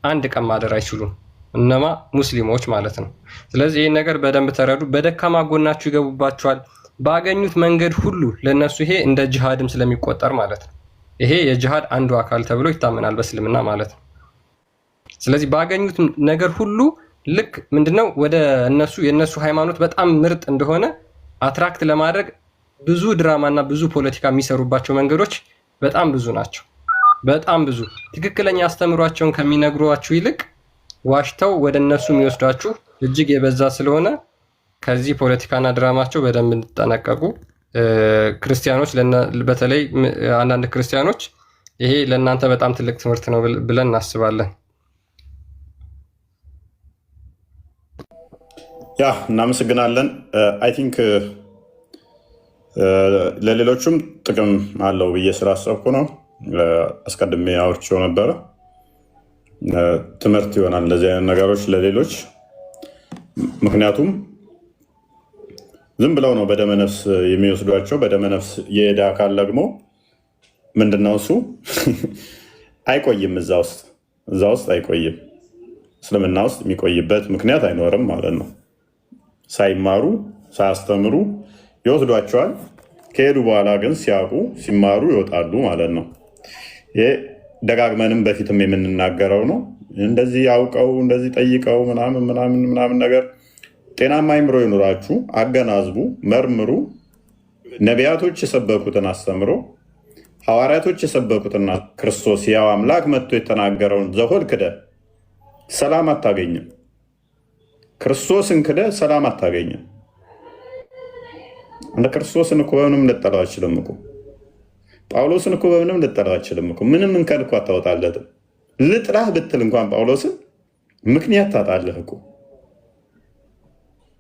አንድ ቀን ማደር አይችሉም፣ እነማ ሙስሊሞች ማለት ነው። ስለዚህ ይሄን ነገር በደንብ ተረዱ። በደካማ ጎናችሁ ይገቡባችኋል ባገኙት መንገድ ሁሉ። ለነሱ ይሄ እንደ ጂሃድም ስለሚቆጠር ማለት ነው። ይሄ የጂሃድ አንዱ አካል ተብሎ ይታመናል በእስልምና ማለት ነው። ስለዚህ ባገኙት ነገር ሁሉ ልክ ምንድነው ወደ እነሱ የነሱ ሃይማኖት በጣም ምርጥ እንደሆነ አትራክት ለማድረግ ብዙ ድራማና ብዙ ፖለቲካ የሚሰሩባቸው መንገዶች በጣም ብዙ ናቸው። በጣም ብዙ ትክክለኛ አስተምሯቸውን ከሚነግሯችሁ ይልቅ ዋሽተው ወደ እነሱ የሚወስዷችሁ እጅግ የበዛ ስለሆነ ከዚህ ፖለቲካና ድራማቸው በደንብ እንድትጠነቀቁ። ክርስቲያኖች በተለይ አንዳንድ ክርስቲያኖች ይሄ ለእናንተ በጣም ትልቅ ትምህርት ነው ብለን እናስባለን። ያ እናመሰግናለን። አይ ቲንክ ለሌሎቹም ጥቅም አለው ብዬ ስላሰብኩ ነው አስቀድሜ አውርቼው ነበረ። ትምህርት ይሆናል እንደዚህ አይነት ነገሮች ለሌሎች። ምክንያቱም ዝም ብለው ነው በደመነፍስ የሚወስዷቸው። በደመነፍስ የሄደ አካል ደግሞ ምንድነው እሱ አይቆይም፣ እዛ ውስጥ አይቆይም። እስልምና ውስጥ የሚቆይበት ምክንያት አይኖርም ማለት ነው። ሳይማሩ ሳያስተምሩ ይወስዷቸዋል። ከሄዱ በኋላ ግን ሲያውቁ ሲማሩ ይወጣሉ ማለት ነው። ይሄ ደጋግመንም በፊትም የምንናገረው ነው። እንደዚህ አውቀው እንደዚህ ጠይቀው ምናምን ነገር። ጤናማ አይምሮ ይኑራችሁ፣ አገናዝቡ፣ መርምሩ። ነቢያቶች የሰበኩትን አስተምሮ ሐዋርያቶች የሰበኩትና ክርስቶስ ያው አምላክ መጥቶ የተናገረውን ዘሆል ክደ ሰላም አታገኝም። ክርስቶስን ክደ ሰላም አታገኝም። እንደ ክርስቶስን እኮ በምንም ልጠላው አችልም እኮ። ጳውሎስን እኮ በምንም ልጠላው አችልም እኮ። ምንም እንከን እኮ አታወጣለትም። ልጥላህ ብትል እንኳን ጳውሎስን ምክንያት ታጣለህ እኮ።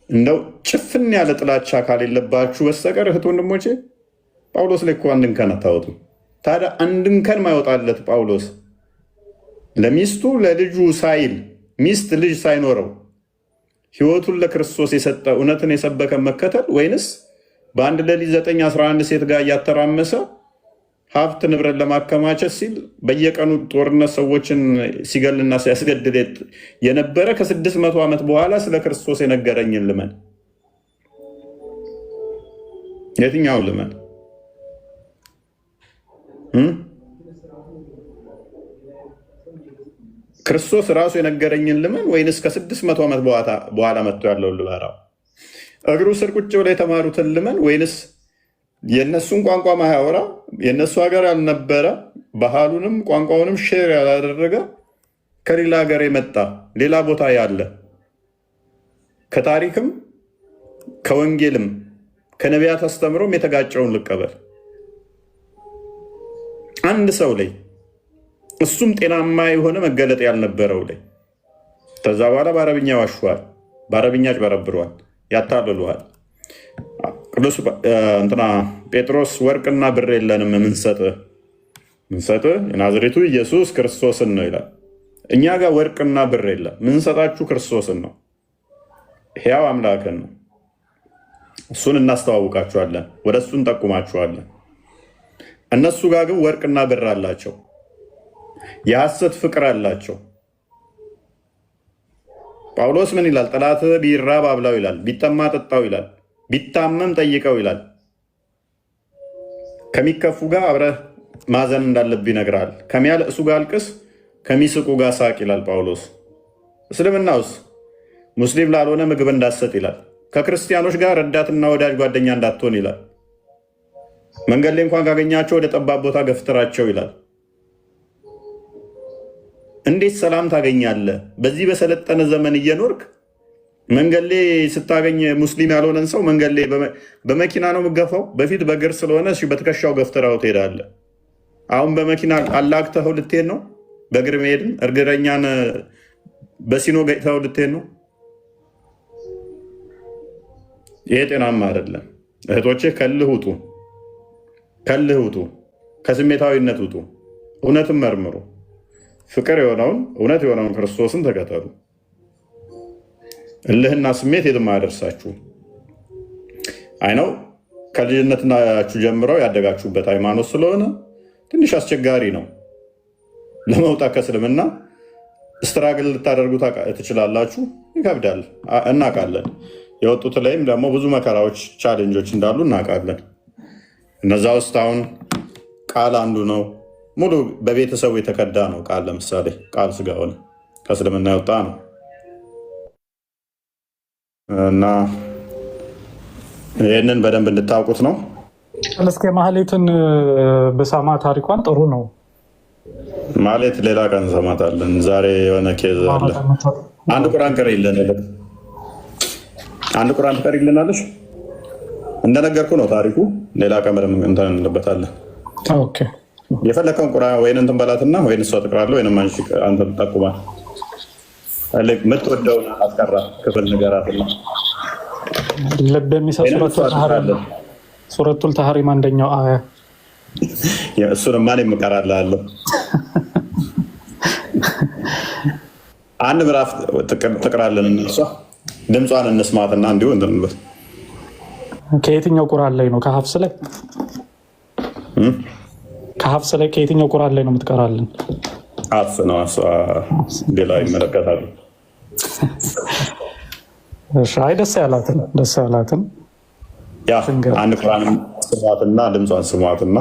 እንደው ጭፍን ያለ ጥላቻ ካሌለባችሁ በስተቀር እህት ወንድሞቼ ጳውሎስ ላይ እኮ አንድ እንከን አታወጡም። ታዲያ አንድ እንከን ማይወጣለት ጳውሎስ ለሚስቱ ለልጁ ሳይል ሚስት ልጅ ሳይኖረው ሕይወቱን ለክርስቶስ የሰጠ እውነትን የሰበከ መከተል ወይንስ በአንድ ሌሊት 9-11 ሴት ጋር እያተራመሰ ሀብት ንብረት ለማከማቸት ሲል በየቀኑ ጦርነት ሰዎችን ሲገልና ሲያስገድል የነበረ ከ600 ዓመት በኋላ ስለ ክርስቶስ የነገረኝን ልመን? የትኛውን ልመን? ክርስቶስ ራሱ የነገረኝን ልመን ወይንስ ከ600 ዓመት በኋላ መጥቶ ያለውን ልመራው? እግሩ ስር ቁጭ ብለው የተማሩትን ልመን ወይንስ የእነሱን ቋንቋ ማያወራ የእነሱ ሀገር ያልነበረ ባህሉንም ቋንቋውንም ሼር ያላደረገ ከሌላ ሀገር የመጣ ሌላ ቦታ ያለ ከታሪክም ከወንጌልም ከነቢያት አስተምሮም የተጋጨውን ልቀበል? አንድ ሰው ላይ እሱም ጤናማ የሆነ መገለጥ ያልነበረው ላይ ከዛ በኋላ በአረብኛ ዋሽዋል፣ በአረብኛ ጭበረብረዋል፣ ያታልሉሃል። ቅዱስ ጴጥሮስ ወርቅና ብር የለንም ምንሰጥህ የናዝሬቱ ኢየሱስ ክርስቶስን ነው ይላል። እኛ ጋር ወርቅና ብር የለም፣ ምንሰጣችሁ ክርስቶስን ነው፣ ሕያው አምላክን ነው። እሱን እናስተዋውቃችኋለን፣ ወደ እሱ እንጠቁማችኋለን። እነሱ ጋር ግን ወርቅና ብር አላቸው፣ የሐሰት ፍቅር አላቸው። ጳውሎስ ምን ይላል? ጠላትህ ቢራብ አብላው ይላል፣ ቢጠማ ጠጣው ይላል፣ ቢታመም ጠይቀው ይላል። ከሚከፉ ጋር አብረህ ማዘን እንዳለብህ ይነግራል። ከሚያለቅሱ ጋር አልቅስ፣ ከሚስቁ ጋር ሳቅ ይላል ጳውሎስ። እስልምና ውስጥ ሙስሊም ላልሆነ ምግብ እንዳትሰጥ ይላል። ከክርስቲያኖች ጋር ረዳትና ወዳጅ ጓደኛ እንዳትሆን ይላል። መንገድ ላይ እንኳን ካገኛቸው ወደ ጠባብ ቦታ ገፍትራቸው ይላል። እንዴት ሰላም ታገኛለህ? በዚህ በሰለጠነ ዘመን እየኖርክ መንገድ ላይ ስታገኝ ሙስሊም ያልሆነን ሰው መንገድ ላይ በመኪና ነው የምገፋው። በፊት በእግር ስለሆነ በትከሻው ገፍትራው ትሄዳለህ። አሁን በመኪና አላግተኸው ልትሄድ ነው። በእግር መሄድን እርግረኛን በሲኖ ገጭተው ልትሄድ ነው? ይሄ ጤናማ አይደለም። እህቶቼ ከልህ ውጡ፣ ከልህ ውጡ፣ ከስሜታዊነት ውጡ። እውነትን መርምሩ። ፍቅር የሆነውን እውነት የሆነውን ክርስቶስን ተከተሉ። እልህና ስሜት የትም አያደርሳችሁ። አይነው ከልጅነታችሁ ጀምረው ያደጋችሁበት ሃይማኖት ስለሆነ ትንሽ አስቸጋሪ ነው ለመውጣት ከእስልምና። ስትራግል ልታደርጉ ትችላላችሁ፣ ይከብዳል፣ እናውቃለን። የወጡት ላይም ደግሞ ብዙ መከራዎች፣ ቻሌንጆች እንዳሉ እናውቃለን። እነዛ ውስጥ አሁን ቃል አንዱ ነው። ሙሉ በቤተሰቡ የተከዳ ነው ቃል። ለምሳሌ ቃል ስጋ ሆነ ከእስልምና የወጣ ነው እና ይህንን በደንብ እንድታውቁት ነው። እስኪ ማህሌትን በሳማ ታሪኳን ጥሩ ነው። ማለት ሌላ ቀን እንሰማታለን። ዛሬ የሆነ ኬዝ አለ። አንድ ቁርአን ቀሪ ይለናል። አንድ ቁርአን ቀሪ ይለናለሽ። እንደነገርኩ ነው ታሪኩ። ሌላ ቀን በደንብ እንትን እንለበታለን። ኦኬ። የፈለከውን ቁርአን ወይን እንትን በላትና ወይን እሷ ትቅራለህ ወይንም አንተ ትጠቁማል። የምትወደውን አስቀራ ክፍል ንገራትና ልብ የሚሰጥ ሱረቱል ተሕሪም አንደኛው አያ እሱንም ማን የምቀራልሃለሁ። አንድ ምዕራፍ ትቅራለን እና እሷ ድምጿን እንስማትና እንዲሁ እንትንበት። ከየትኛው ቁርአን ላይ ነው? ከሀፍስ ላይ ከሀፍስ ላይ ከየትኛው ቁርአን ላይ ነው የምትቀራልን? ሀፍስ ነው። እሷ ሌላ ይመለከታሉ። አይ ደስ ያላትን ያ አንድ ቁርአን ስሟትና ድምጿን ስሟትና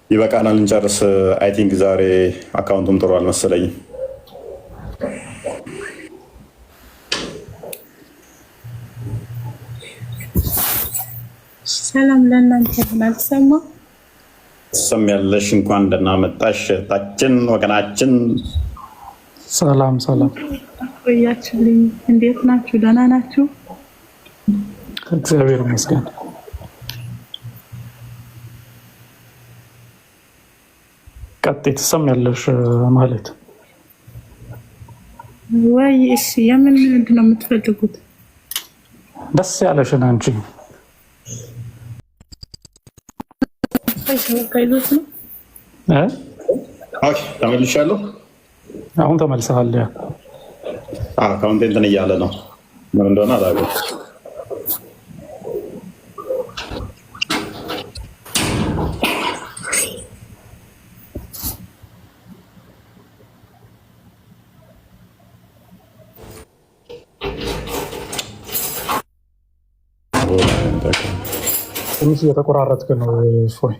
ይበቃናል፣ እንጨርስ። አይ ቲንክ ዛሬ አካውንቱም ጥሩ አልመሰለኝም። ሰላም ለእናንተ ናልሰማ ትሰሚያለሽ። እንኳን ደህና መጣሽ ታችን ወገናችን። ሰላም ቆያችሁልኝ። እንዴት ናችሁ? ደህና ናችሁ? እግዚአብሔር ይመስገን። ቀጥይ ትሰሚያለሽ ማለት ወይ? እሺ የምን ምንድን ነው የምትፈልጉት? ደስ ያለሽን አንቺ ተመልሻለሁ። አሁን ተመልሰሃል። አካውንቴ እንትን እያለ ነው፣ ምን እንደሆነ አላውቅም። ትንሽ እየተቆራረጥክ ነው ፎይ።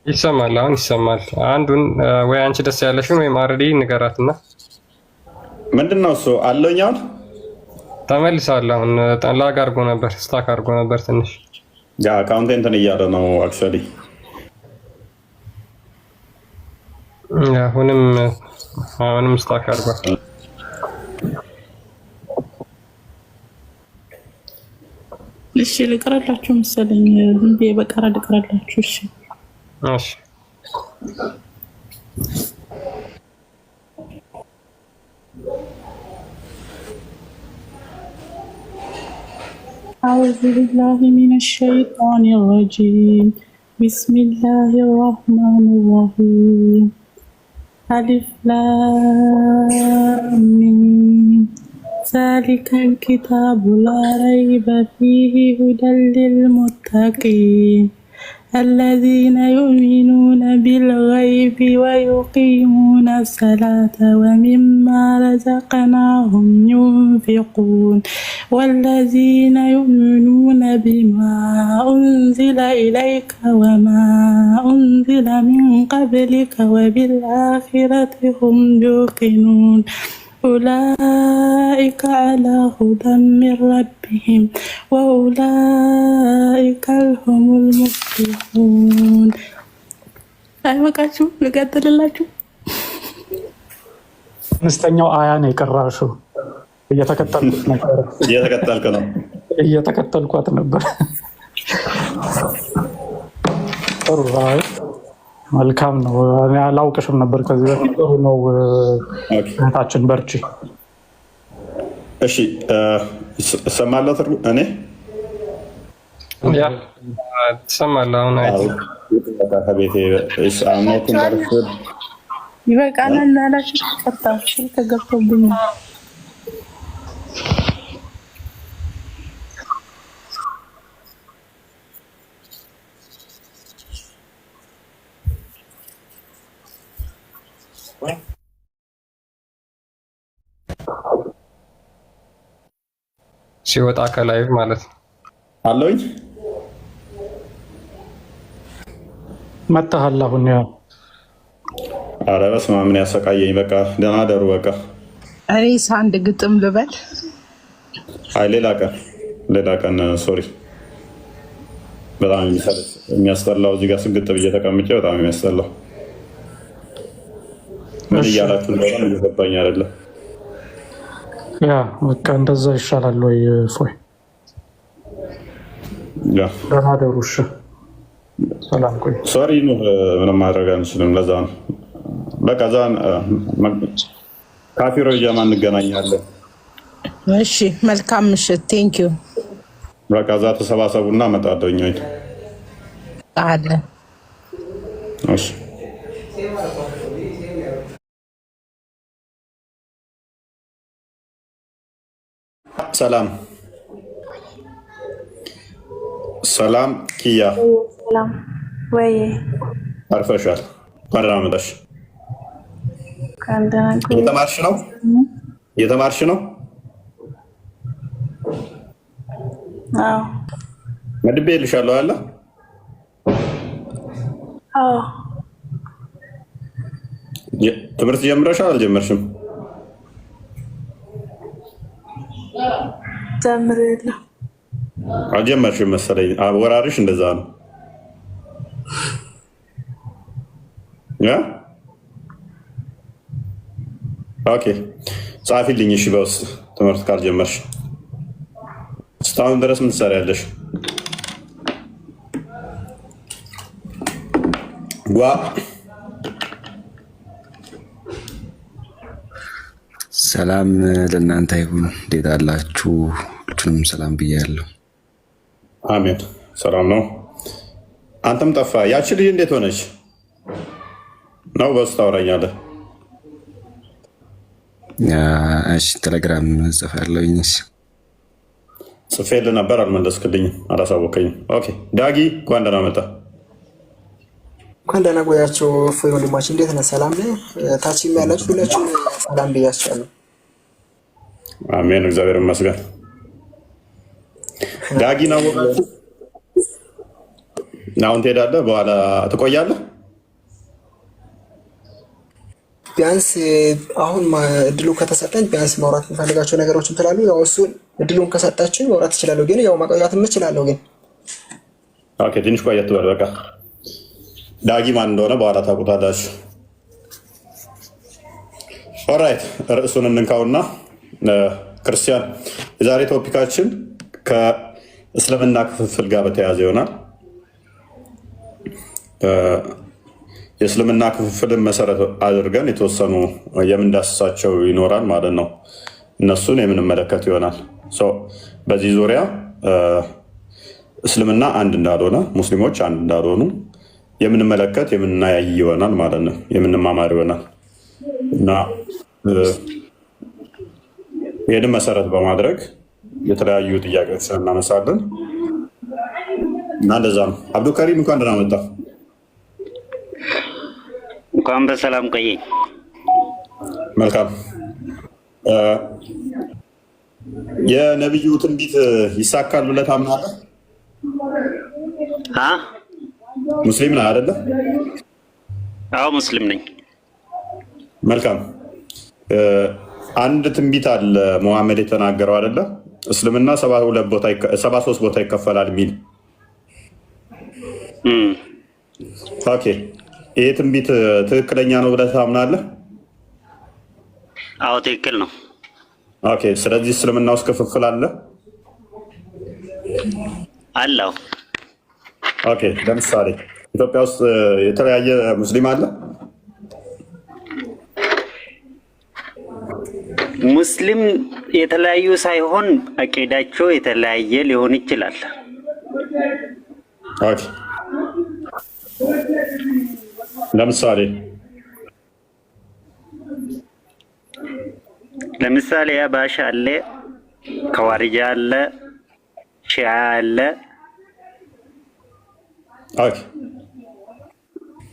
ይሰማል? አሁን ይሰማል። አንዱን ወይ አንቺ ደስ ያለሽን ወይም አረዲ ንገራትና። ምንድን ነው እሱ አለኝ። አሁን ተመልሳል። አሁን ላግ አድርጎ ነበር፣ ስታክ አድርጎ ነበር ትንሽ። ያ አካውንቴ እንትን እያለ ነው አክቹዋሊ። አሁንም ስታክ አድርጓል። እሺ ልቀራላችሁ መሰለኝ። ዝም ብዬ በቀራ ልቀራላችሁ። እሺ እሺ أعوذ بالله من الشيطان الرجيم. بسم الله الرحمن الرحيم. ألف لام ميم. ذلك الكتاب لا ريب فيه هدى للمتقين الذين يؤمنون بالغيب ويقيمون الصلاة ومما رزقناهم ينفقون والذين يؤمنون بما أنزل إليك وما أنزل من قبلك وبالآخرة هم يوقنون أولئك على هدى من ربهم وأولئك هم المفلحون አይበቃችሁም? ልቀጥልላችሁ። አምስተኛው አያ ነው የቀራሽው። እየተከተልኩት ነበር። እየተከተልክ ነው? እየተከተልኳት ነበር። ጥሩ። አይ መልካም ነው። እኔ አላውቅሽም ነበር ከዚህ በፊት። ጥሩ ነው እህታችን፣ በርቺ። እሺ እሰማለሁ። ትርጉም እኔ ትሰማለህ? አሁን ይበቃናል ያላችሁ ቀርታ ስልክ ገብቶብኝ ሲወጣ ከላይ ማለት ነው አለውኝ መጣሃል አሁን። ያው ኧረ በስመ አብ ምን ያሰቃየኝ። በቃ ደህና ደሩ። በቃ እኔስ አንድ ግጥም ልበል? አይ ሌላ ቀን ሶሪ። በጣም የሚያስጠላው እዚህ ጋር ስግጥ ብዬ ተቀምጬ በጣም የሚያስጠላው ምን እያላችሁ እንደሆነ እየገባኝ አይደለም። ያ በቃ እንደዛ ይሻላል ወይ? ፎይ ደህና ደሩ። እሺ ሰላም ቆይ። ሶሪ ምንም ማድረግ አንችልም። ለዛ ነው በቃ እዛ ካፊሮች ጀማ እንገናኛለን። እሺ መልካም ምሽት። ቴንክ ዩ። በቃ እዛ ተሰባሰቡና እመጣለሁኝ አለ። እሺ ሰላም ሰላም። ኪያ ሰላም ወይ? አርፈሻል? እንኳን ደህና መጣሽ። እየተማርሽ ነው? አዎ መድቤልሻለሁ አለ። አዎ ትምህርት ጀምረሻል? አልጀመርሽም? ጀምሬያለሁ። አልጀመርሽም መሰለኝ። አወራርሽ እንደዛ ነው። ኦኬ ጻፊልኝ እሺ፣ በውስጥ ትምህርት ካልጀመርሽ። እስካሁን ድረስ ምን ትሰሪያለሽ? ጓ ሰላም ለእናንተ ይሁን። እንዴት አላችሁ? ሁላችሁንም ሰላም ብያለሁ። አሜን። ሰላም ነው። አንተም ጠፋ። ያቺ ልጅ እንዴት ሆነች ነው? በውስጥ ታወራኛለህ? እሺ ቴሌግራም ጽፌያለሁኝ። ጽፌልህ ነበር፣ አልመለስክልኝም፣ አላሳወቀኝም። ኦኬ ዳጊ እንኳን ደህና መጣ። እንኳን ደህና ቆያችሁ። እፎይ ወንድማችን እንዴት ነህ? ሰላም ነህ? ታችም ያላችሁ ሁላችሁም ሰላም ብያችኋለሁ። አሜን፣ እግዚአብሔር ይመስገን። ዳጊ ነው አሁን ትሄዳለህ? በኋላ ትቆያለህ? ቢያንስ አሁን እድሉ ከተሰጠኝ ቢያንስ ማውራት የምፈልጋቸው ነገሮችን ትላሉ። ያው እሱን እድሉን ከሰጣችን ማውራት ትችላለሁ፣ ግን ያው ማቆያትም እችላለሁ። ግን ኦኬ ትንሽ ቆየት በል በቃ። ዳጊ ማን እንደሆነ በኋላ ታውቁታላችሁ። ኦራይት ርዕሱን እንንካውና ክርስቲያን፣ የዛሬ ቶፒካችን ከእስልምና ክፍፍል ጋር በተያያዘ ይሆናል። የእስልምና ክፍፍልን መሰረት አድርገን የተወሰኑ የምንዳስሳቸው ይኖራል ማለት ነው። እነሱን የምንመለከት ይሆናል። በዚህ ዙሪያ እስልምና አንድ እንዳልሆነ፣ ሙስሊሞች አንድ እንዳልሆኑ የምንመለከት የምናያይ ይሆናል ማለት ነው። የምንማማር ይሆናል እና ይህንን መሰረት በማድረግ የተለያዩ ጥያቄዎችን እናነሳለን እና እንደዛ ነው። አብዱልከሪም እንኳን ደህና መጣ። እንኳን በሰላም ቆየኝ። መልካም። የነቢዩ ትንቢት ይሳካል ብለህ ታምናለህ? ሙስሊም ነህ አይደለ? አዎ ሙስሊም ነኝ። መልካም። አንድ ትንቢት አለ መሐመድ የተናገረው አይደለ? እስልምና 73 ቦታ ይከፈላል የሚል። ኦኬ ይህ ትንቢት ትክክለኛ ነው ብለህ ታምናለህ? አዎ ትክክል ነው። ኦኬ። ስለዚህ እስልምና ውስጥ ክፍፍል አለ አለው። ኦኬ። ለምሳሌ ኢትዮጵያ ውስጥ የተለያየ ሙስሊም አለ? ሙስሊም የተለያዩ ሳይሆን አቂዳቸው የተለያየ ሊሆን ይችላል። ኦኬ። ለምሳሌ አባሻ አለ፣ ከዋርጃ አለ፣ ሺዓ አለ። ኦኬ።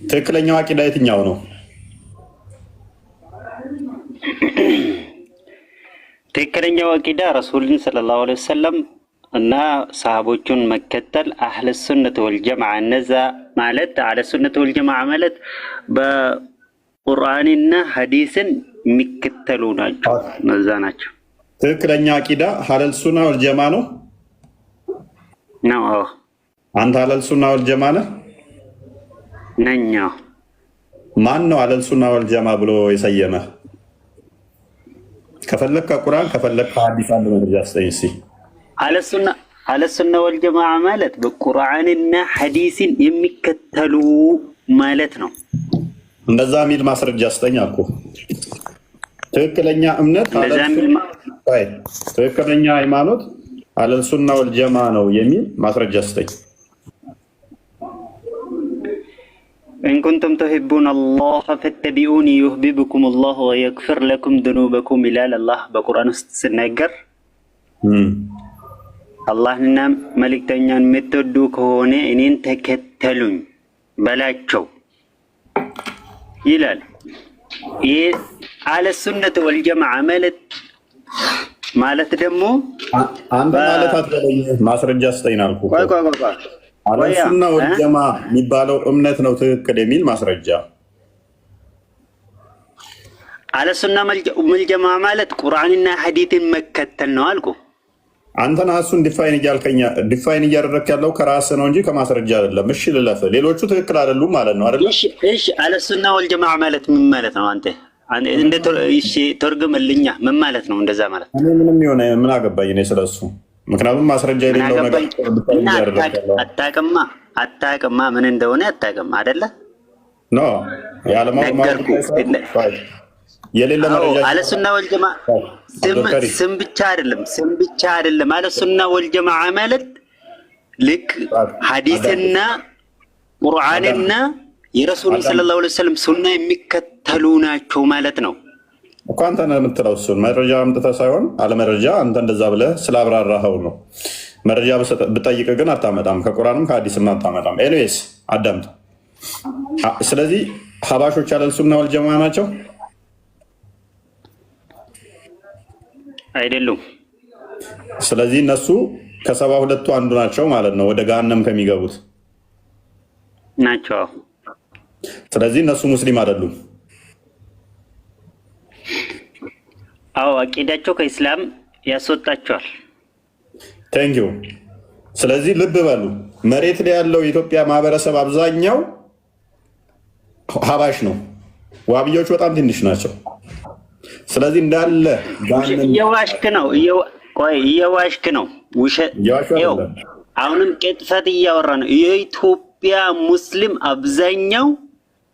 ትክክለኛው አቂዳ የትኛው ነው? ትክክለኛው አቂዳ ረሱልን ሰለላሁ ዐለይሂ ወሰለም እና ሰሃቦቹን መከተል አህለ ሱነት ወልጀማዓ። እነዛ ማለት አህለ ሱነት ወልጀማዓ ማለት በቁርአንና ሐዲስን የሚከተሉ ናቸው። እነዛ ናቸው። ትክክለኛ አቂዳ አህለል ሱና ወልጀማ ነው ነው። አንተ አህለል ሱና ወልጀማ ነህ? ነኝ። ማን ነው አህለል ሱና ወልጀማ ብሎ የሰየመህ? ከፈለክ ከቁርአን ከፈለክ ከሐዲስ አንድ መረጃ ስጠኝ እስኪ። አህለ ሱና ወልጀማዓ ማለት በቁርአንና ሐዲስን የሚከተሉ ማለት ነው። እንደዛ የሚል ማስረጃ ስጠኝ አልኩ። ትክክለኛ እምነት ትክክለኛ ሃይማኖት አህለል ሱና ወልጀማ ነው የሚል ማስረጃ ስጠኝ። إن كنتم تحبون الله فاتبعوني يحببكم الله ويغفر لكم ذنوبكم إلى الله በቁርአን ውስጥ ሲነገር አላህና መልእክተኛን የምትወዱ ከሆነ እኔን ተከተሉኝ በላቸው ይላል። ይህ አህለ ሱነት ወልጀማዓ ማለት ደግሞ አንተ ማለት አትበለኝ፣ ማስረጃ ስጠኝ አልኩ። አህለል ሱና ወልጀማ የሚባለው እምነት ነው ትክክል የሚል ማስረጃ። አህለ ሱና ወልጀማ ማለት ቁርአንና ሐዲስን መከተል ነው አልኩ። አንተና እሱን ዲፋይን እያደረክ ያለው ከራስህ ነው እንጂ ከማስረጃ አይደለም። እሺ ልለፍ፣ ሌሎቹ ትክክል አይደሉም ማለት ነው አይደል? እሺ አህለ ሱና ወልጀማ ማለት ምን ማለት ነው? አንተ እንደ እሺ ተርጉምልኛ፣ ምን ማለት ነው እንደዛ ማለት? እኔ ምንም ይሆነ ምን አገባኝ እኔ ስለሱ። ምክንያቱም ማስረጃ የሌለው ነገር አታውቅማ ምን እንደሆነ አታውቅም አይደለ? ኖ የሌለ መረጃ አህለ ሱና ወልጀማ ስም ብቻ አይደለም። አህለ ሱና ወልጀማ ማለት ልክ ሐዲስና ቁርአንና የረሱሉን ሰለላሁ ዐለይሂ ወሰለም ሱና የሚከተሉ ናቸው ማለት ነው እኮ። አንተ ነው የምትለው እሱን መረጃ አምጥተህ ሳይሆን አለመረጃ አንተ እንደዛ ብለህ ስላብራራኸው ነው። መረጃ ብጠይቅ ግን አታመጣም፣ ከቁርአንም ከሐዲስም አታመጣም። ኤኒዌይስ አዳምጥ። ስለዚህ ሀባሾች አህለል ሱና ወልጀማ ናቸው አይደሉም? ስለዚህ እነሱ ከ72ቱ አንዱ ናቸው ማለት ነው፣ ወደ ገሃነም ከሚገቡት ናቸው። ስለዚህ እነሱ ሙስሊም አይደሉም። አዎ አቂዳቸው ከኢስላም ያስወጣቸዋል። ቴንኪው። ስለዚህ ልብ በሉ፣ መሬት ላይ ያለው የኢትዮጵያ ማህበረሰብ አብዛኛው ሀባሽ ነው። ዋብዮች በጣም ትንሽ ናቸው። ስለዚህ እንዳለ እየዋሽክ ነው። ውሸት። አሁንም ቅጥፈት እያወራ ነው። የኢትዮጵያ ሙስሊም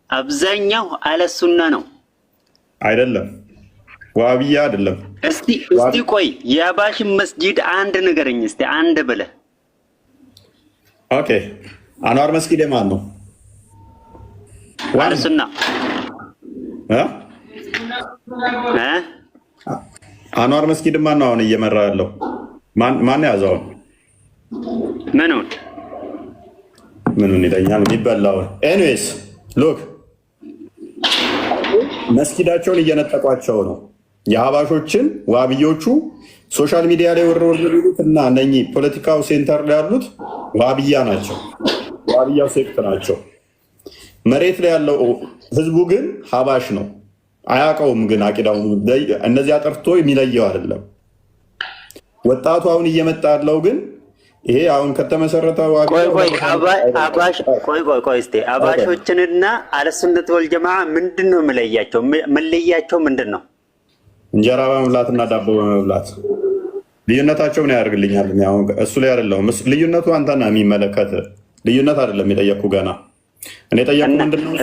አብዛኛው አህለ ሱና ነው አይደለም፣ ዋብያ አይደለም። እስቲ ቆይ የአባሽን መስጂድ አንድ ንገረኝ እስቲ፣ አንድ ብለህ። ኦኬ፣ አንዋር መስጊድ የማን ነው? አህለ ሱና አንዋር መስጊድ ማን ነው አሁን እየመራ ያለው? ማን ያዘው? ምኑን ይለኛል የሚበላውን። ኤኒዌይስ ሎክ መስጊዳቸውን እየነጠቋቸው ነው። የሀባሾችን ዋብዮቹ ሶሻል ሚዲያ ላይ ወርወር የሚሉት እና እነኚህ ፖለቲካው ሴንተር ላይ ያሉት ዋብያ ናቸው፣ ዋብያው ሴክት ናቸው። መሬት ላይ ያለው ህዝቡ ግን ሀባሽ ነው። አያውቀውም ግን አቂዳውን እነዚህ አጠርቶ የሚለየው አይደለም። ወጣቱ አሁን እየመጣ ያለው ግን ይሄ አሁን ከተመሰረተው እስቲ አባሾችንና አለሱነት ወልጀማዓ ምንድን ነው መለያቸው? መለያቸው ምንድን ነው? እንጀራ በመብላትና ዳቦ በመብላት ልዩነታቸው ምን ያደርግልኛል? አሁን እሱ ላይ አይደለም ልዩነቱ፣ አንተና የሚመለከት ልዩነት አይደለም የጠየቅኩ ገና እኔ ጠየቅኩ ምንድነው?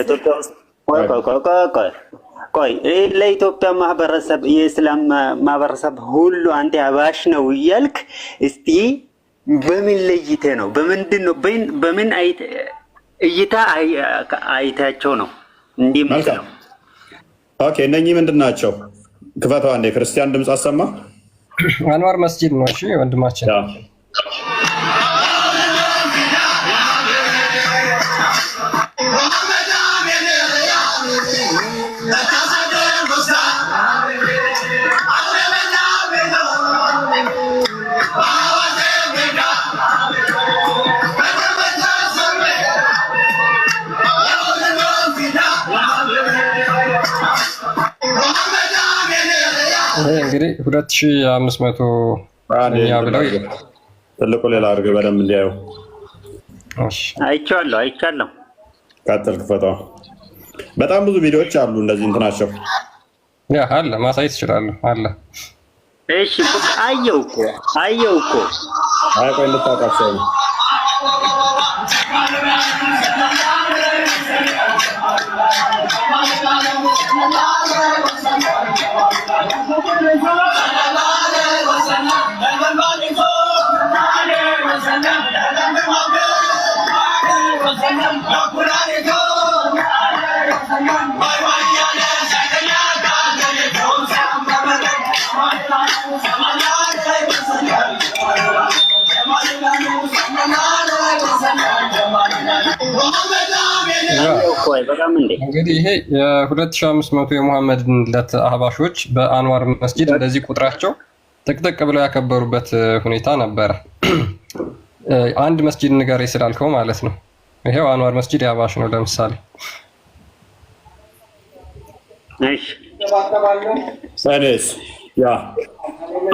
ቆይ ለኢትዮጵያ ማህበረሰብ የእስላም ማህበረሰብ ሁሉ አንተ አባሽ ነው እያልክ እስቲ በምን ለይቴ ነው? በምንድን ነው? በምን እይታ አይታቸው ነው እንዲህ የምትለው? ኦኬ እነኚህ ምንድን ናቸው? ክፈተው አንዴ። ክርስቲያን ድምፅ አሰማ። አንዋር መስጂድ ነው። እሺ ወንድማችን እንግዲህ 2500 ብለው ትልቁ ሌላ አድርገህ በደንብ እንዲያዩ። አይቻለሁ። ቀጥል፣ ክፈተው። በጣም ብዙ ቪዲዮዎች አሉ እንደዚህ እንትናቸው አለ፣ ማሳየት እችላለሁ አለ። እሺ አየው እኮ አይ ቆይ እንድታውቃቸው ነው። እንግዲህ ይሄ የ2500 የሙሐመድን ለት አህባሾች በአንዋር መስጂድ እንደዚህ ቁጥራቸው ጥቅጥቅ ብለው ያከበሩበት ሁኔታ ነበረ። አንድ መስጂድ ንገረኝ ስላልከው ማለት ነው። ይሄው አንዋር መስጂድ የአህባሽ ነው። ለምሳሌ እሺ ያ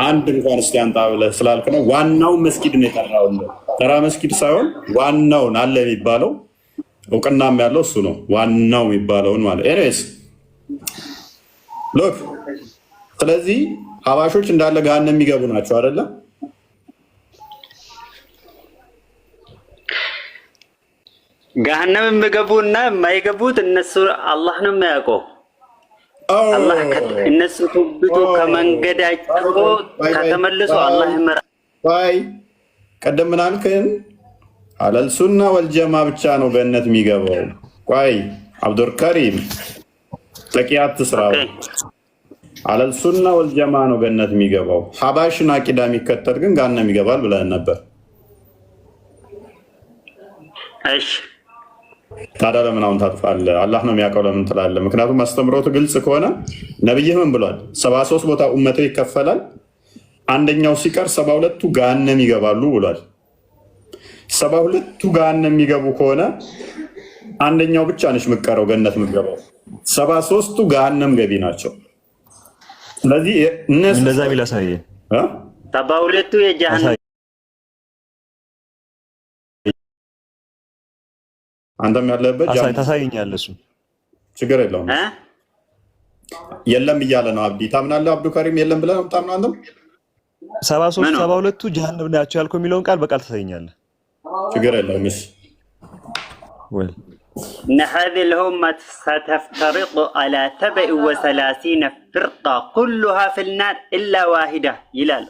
አንድ እንኳን እስኪ አንጣ ብለህ ስላልክ ነው። ዋናው መስጊድ ነው የጠራው። ተራ መስጊድ ሳይሆን ዋናውን አለ የሚባለው እውቅናም ያለው እሱ ነው። ዋናው የሚባለውን ማለት ኤኒዌይስ ሎክ። ስለዚህ ሀባሾች እንዳለ ገሃነም የሚገቡ ናቸው አይደለ? ገሃነም የሚገቡና የማይገቡት እነሱ አላህ ነው የሚያውቀው። አላህ እነሱ ተብቶ ከመንገዳቸው ከተመለሱ አላህ ይመራል። ወይ ቀደም ምን አልከን? አለል ሱና ወልጀማ ብቻ ነው ገነት የሚገባው። ቆይ አብዱል ከሪም ተቂያት ስራው አለል ሱና ወልጀማ ነው ገነት የሚገባው። ሀባሽን አቂዳ የሚከተል ግን ገሃነም ይገባል ብለን ነበር። እሺ ታዲያ ለምን አሁን ታጥፋለህ? አላህ ነው የሚያውቀው ለምን ትላለህ? ምክንያቱም አስተምሮቱ ግልጽ ከሆነ ነብይህ ምን ብሏል? 73 ቦታ ኡመቱ ይከፈላል፣ አንደኛው ሲቀር 72ቱ ገሃነም ይገባሉ ብሏል። 72ቱ ገሃነም የሚገቡ ከሆነ አንደኛው ብቻ ነች የምትቀረው ገነት የምትገባው። 73ቱ ገሃነም ገቢ ናቸው። ስለዚህ እነሱ እንደዛ ቢላሳየ 72ቱ የጀሃነም አንተም ያለበት ታሳየኛለህ። እሱ ችግር የለውም። የለም እያለ ነው አብዲ። ታምናለህ? አብዱ ከሪም የለም ብለህ ነው የምታምነው አንተም? 73 72ቱ ጀሃነም ናቸው ያልከው የሚለውን ቃል በቃል ታሳየኛለህ። ችግር የለውም። እሺ إن هذه الأمة ستفترق على 37 فرقة كلها في النار إلا واحدة ይላል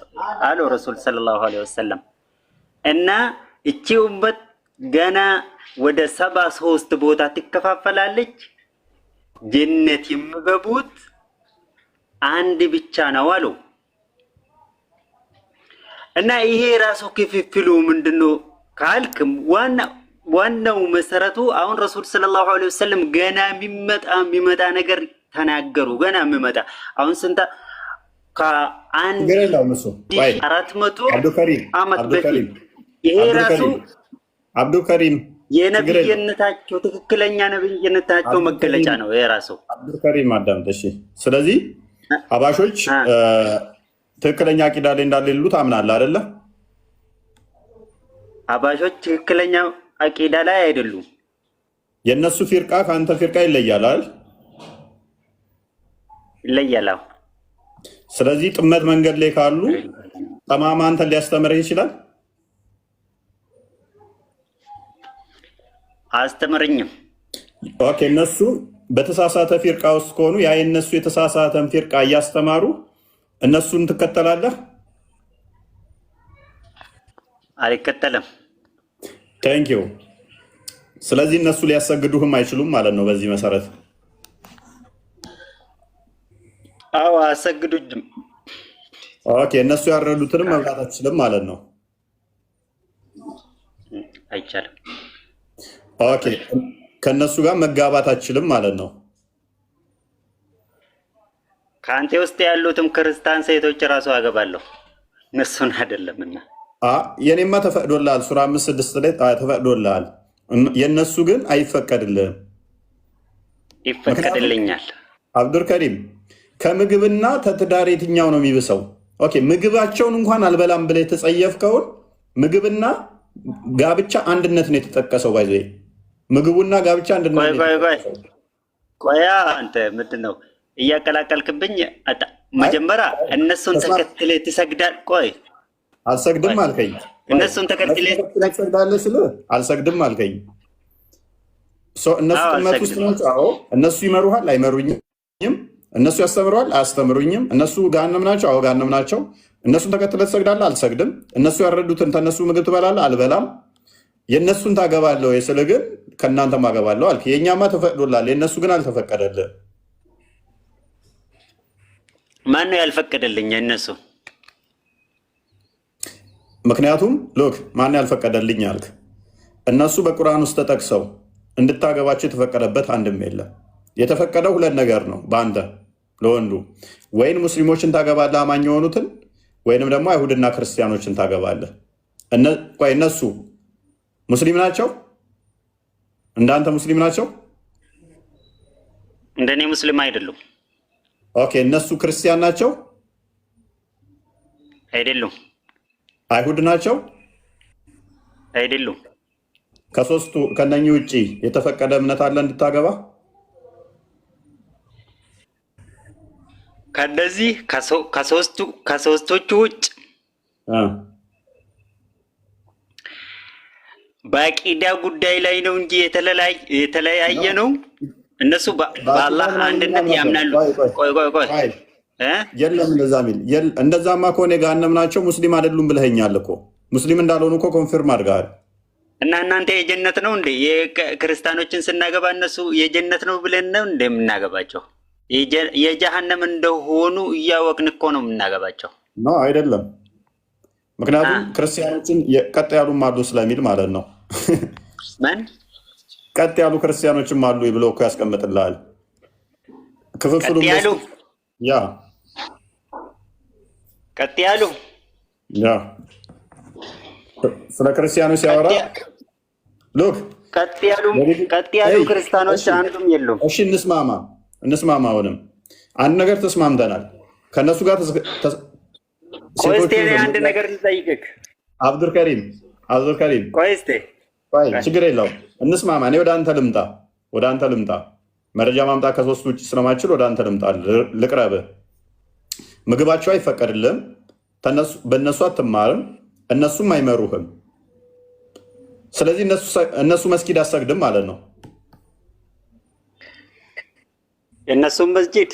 አሉ ረሱል ሰለላሁ ዐለይሂ ወሰለም። እና እቺ ኡመት ገና ወደ 73 ቦታ ትከፋፈላለች። ጀነት የሚገቡት አንድ ብቻ ነው አሉ። እና ይሄ ራሱ ክፍፍሉ ምንድነው ካልክም ዋናው መሰረቱ አሁን ረሱል ሰለላሁ ዐለይሂ ወሰለም ገና የሚመጣ ነገር ተናገሩ። ገና የሚመጣ አሁን ስንት ከአንድ 400 ዓመት በፊት ይሄ ራሱ አብዱ ከሪም የነብይነታቸው ትክክለኛ ነብይነታቸው መገለጫ ነው። የራሱ አብዱ ከሪም አዳምጥ። እሺ ስለዚህ ሀባሾች ትክክለኛ አቂዳ ላይ እንዳለ ይሉት አምናለህ አይደለ? አባሾች ትክክለኛ አቂዳ ላይ አይደሉም። የእነሱ ፊርቃ ከአንተ ፊርቃ ይለያል አይደል? ይለያል። ስለዚህ ጥመት መንገድ ላይ ካሉ ጠማማ አንተን ሊያስተምርህ ይችላል? አስተምረኝም። ኦኬ፣ እነሱ በተሳሳተ ፊርቃ ውስጥ ከሆኑ ያ የእነሱ የተሳሳተን ፊርቃ እያስተማሩ እነሱን ትከተላለህ? አልከተለም። ቴንኪው። ስለዚህ እነሱ ሊያሰግዱህም አይችሉም ማለት ነው። በዚህ መሰረት አዎ፣ አሰግዱጅም። ኦኬ፣ እነሱ ያረዱትንም መብላት አትችልም ማለት ነው። አይቻልም። ኦኬ፣ ከእነሱ ጋር መጋባት አትችልም ማለት ነው። ከአንተ ውስጥ ያሉትም ክርስቲያን ሴቶች እራሱ አገባለሁ፣ እነሱን አይደለምና። የኔማ ተፈቅዶልሃል። ሱራ 5:6 ላይ ተፈቅዶልሃል። የእነሱ ግን አይፈቀድልህም። ይፈቀድልኛል። አብዱልከሪም፣ ከምግብና ከትዳር የትኛው ነው የሚብሰው? ኦኬ፣ ምግባቸውን እንኳን አልበላም ብለህ የተጸየፍከውን ምግብና ጋብቻ አንድነት ነው የተጠቀሰው። ባይዘ ምግቡና ጋብቻ አንድነት። ቆያ አንተ ምንድን ነው እያቀላቀልክብኝ? መጀመሪያ እነሱን ተከትለ ትሰግዳል። ቆይ አልሰግድም አልከኝ። እነሱን ተከትለ ትሰግዳለህ ስልህ አልሰግድም አልከኝ። እነሱ ጥመት ውስጥ ናቸው። አዎ፣ እነሱ ይመሩሃል፣ አይመሩኝም። እነሱ ያስተምረዋል፣ አያስተምሩኝም። እነሱ ገሃነም ናቸው። አዎ፣ ገሃነም ናቸው። እነሱን ተከትለህ ትሰግዳለህ፣ አልሰግድም። እነሱ ያረዱትን ተነሱ ምግብ ትበላለህ፣ አልበላም። የእነሱን ታገባለህ ወይ ስልህ ግን ከእናንተም አገባለሁ አልክ። የእኛማ ተፈቅዶልሃል፣ የእነሱ ግን አልተፈቀደልህ። ማን ነው ያልፈቀደልኝ? የእነሱ ምክንያቱም ሎክ ማን ያልፈቀደልኝ አልክ። እነሱ በቁርአን ውስጥ ተጠቅሰው እንድታገባቸው የተፈቀደበት አንድም የለም። የተፈቀደው ሁለት ነገር ነው በአንተ ለወንዱ፣ ወይም ሙስሊሞችን ታገባለህ አማኝ የሆኑትን፣ ወይንም ደግሞ አይሁድና ክርስቲያኖችን ታገባለህ። እነሱ ሙስሊም ናቸው? እንዳንተ ሙስሊም ናቸው? እንደኔ ሙስሊም አይደሉም። ኦኬ፣ እነሱ ክርስቲያን ናቸው? አይደሉም። አይሁድ ናቸው? አይደሉም። ከሶስቱ ከነኚህ ውጭ የተፈቀደ እምነት አለ እንድታገባ? ከነዚህ ከሶስቶቹ ውጭ በአቂዳ ጉዳይ ላይ ነው እንጂ የተለያየ ነው። እነሱ በአላህ አንድነት ያምናሉ። ቆይ የለም እንደዛ ሚል እንደዛማ ከሆነ ገሃነም ናቸው ሙስሊም አይደሉም ብለኸኛል እኮ። ሙስሊም እንዳልሆኑ እኮ ኮንፊርም አድርገሃል። እና እናንተ የጀነት ነው እንዴ? የክርስቲያኖችን ስናገባ እነሱ የጀነት ነው ብለን ነው እንደ የምናገባቸው? የጀሃነም እንደሆኑ እያወቅን እኮ ነው የምናገባቸው። ኖ አይደለም። ምክንያቱም ክርስቲያኖችን ቀጥ ያሉም አሉ ስለሚል ማለት ነው። ምን ቀጥ ያሉ ክርስቲያኖችም አሉ ብለው እኮ ያስቀምጥልሃል። ክፍፍሉ ያ ቀጥ ያሉ ስለ ክርስቲያኖች ሲያወራ ሉክ ቀጥ ያሉ ክርስቲያኖች አንዱም የሉም። እሺ እንስማማ። አሁንም አንድ ነገር ተስማምተናል። ከእነሱ ጋር አንድ ነገር ልጠይቅህ አብዱልከሪም ችግር የለውም እንስማማ። እኔ ወደ አንተ ልምጣ መረጃ ማምጣት ከሶስት ውጭ ስለማችል ወደ አንተ ልምጣ ልቅረብህ። ምግባቸው አይፈቀድልህም፣ በእነሱ አትማርም፣ እነሱም አይመሩህም። ስለዚህ እነሱ መስጊድ አሰግድም ማለት ነው። የእነሱም መስጊድ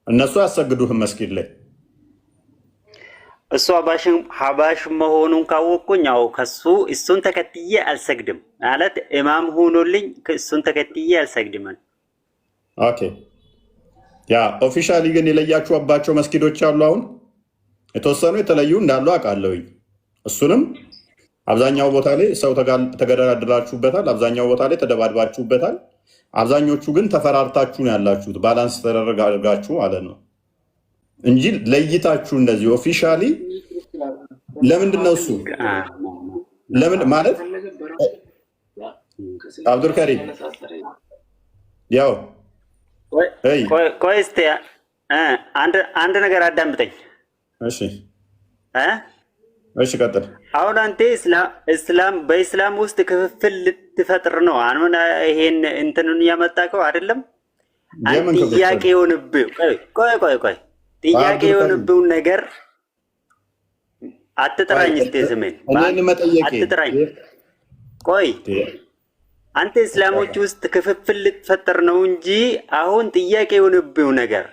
እነሱ አያሰግዱህም መስጊድ ላይ። እሱ ሀባሽ መሆኑን ካወቅኩኝ ያው እሱን ተከትዬ አልሰግድም ማለት ኢማም ሆኖልኝ እሱን ተከትዬ አልሰግድም። ኦኬ ያ ኦፊሻሊ ግን የለያችሁባቸው መስጊዶች አሉ። አሁን የተወሰኑ የተለዩ እንዳሉ አውቃለሁኝ። እሱንም አብዛኛው ቦታ ላይ ሰው ተገዳድራችሁበታል፣ አብዛኛው ቦታ ላይ ተደባድባችሁበታል። አብዛኞቹ ግን ተፈራርታችሁ ነው ያላችሁት፣ ባላንስ ተደረግ አድርጋችሁ ማለት ነው እንጂ ለይታችሁ እንደዚህ ኦፊሻሊ ለምንድን ነው እሱ ለምን ማለት አብዱልከሪም ያው ቆይ እስኪ አንድ ነገር አዳምጠኝ። እሺ እሺ ቀጥል። አሁን አንተ በእስላም ውስጥ ክፍፍል ልትፈጥር ነው። አሁን ይሄን እንትኑን ያመጣከው አይደለም። አንተ ጥያቄ የሆነብህ ቆይ ጥያቄ የሆነብህ ነገር አትጥራኝ። እስቲ ስሜን አትጥራኝ። ቆይ አንተ እስላሞች ውስጥ ክፍፍል ልትፈጥር ነው እንጂ አሁን ጥያቄ የሆነብህ ነገር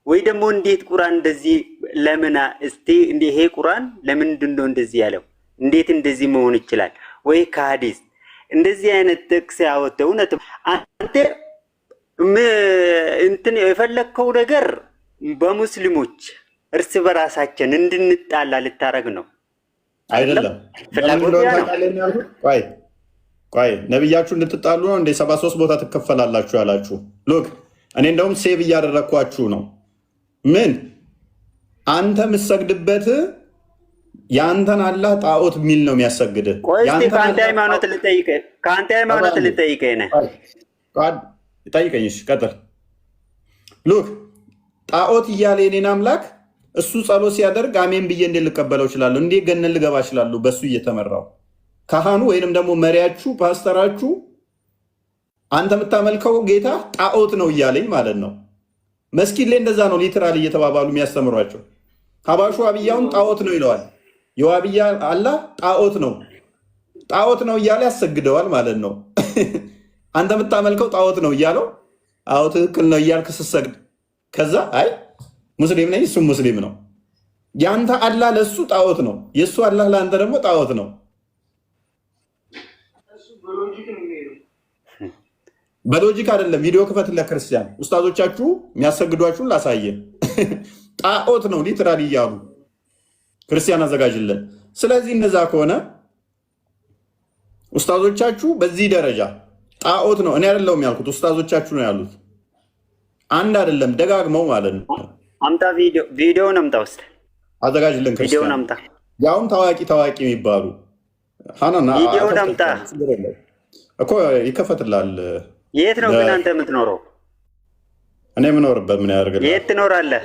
ወይ ደግሞ እንዴት ቁርአን እንደዚህ ለምን እስቲ እንዴ ይሄ ቁርአን ለምንድን ነው እንደዚህ ያለው? እንዴት እንደዚህ መሆን ይችላል? ወይ ከሐዲስ እንደዚህ አይነት ጥቅስ ያወጣው እውነት አንተ እንትን የፈለከው ነገር በሙስሊሞች እርስ በራሳችን እንድንጣላ ልታረግ ነው አይደለም? ቆይ ነብያችሁ እንድትጣሉ ነው እንደ 73 ቦታ ትከፈላላችሁ ያላችሁ? ሉክ እኔ እንደውም ሴቭ እያደረኳችሁ ነው። ምን አንተ የምትሰግድበት የአንተን አላህ ጣዖት የሚል ነው የሚያሰግድህ። ከአንተ ሃይማኖት ልጠይቅህ ነህ። ጠይቀኝ። ቀጥል። ሉክ ጣዖት እያለ የኔን አምላክ እሱ ጸሎት ሲያደርግ አሜን ብዬ እንዴት ልቀበለው እችላለሁ? እንዴት ገነት ልገባ እችላለሁ? በእሱ እየተመራው ካህኑ ወይንም ደግሞ መሪያችሁ ፓስተራችሁ አንተ የምታመልከው ጌታ ጣዖት ነው እያለኝ ማለት ነው። መስጊድ ላይ እንደዛ ነው ሊትራል እየተባባሉ የሚያስተምሯቸው። ሀባሹ አብያውን ጣዖት ነው ይለዋል። የዋብያ አላህ ጣዖት ነው እያለ ያሰግደዋል ማለት ነው። አንተ የምታመልከው ጣዖት ነው እያለው አዎ ትክክል ነው እያልክ ስትሰግድ ከዛ አይ ሙስሊም ነኝ እሱም ሙስሊም ነው። የአንተ አላህ ለእሱ ጣዖት ነው፣ የእሱ አላህ ለአንተ ደግሞ ጣዖት ነው። በሎጂክ አይደለም። ቪዲዮ ክፈት ለክርስቲያን ኡስታዞቻችሁ የሚያሰግዷችሁን ላሳየ። ጣዖት ነው ሊትራሊ እያሉ ክርስቲያን አዘጋጅለን። ስለዚህ እነዛ ከሆነ ኡስታዞቻችሁ በዚህ ደረጃ ጣዖት ነው፣ እኔ አይደለሁም ያልኩት ኡስታዞቻችሁ ነው ያሉት። አንድ አይደለም ደጋግመው ማለት ነው። አምጣ ቪዲዮውን አምጣ ውስጥ አዘጋጅልን ክርስቲያን፣ ያውም ታዋቂ የሚባሉ ቪዲዮውን አምጣ እኮ ይከፈትላል። የት ነው ግን አንተ የምትኖረው? እኔ የምኖርበት ምን ያደርግልህ? የት ትኖራለህ?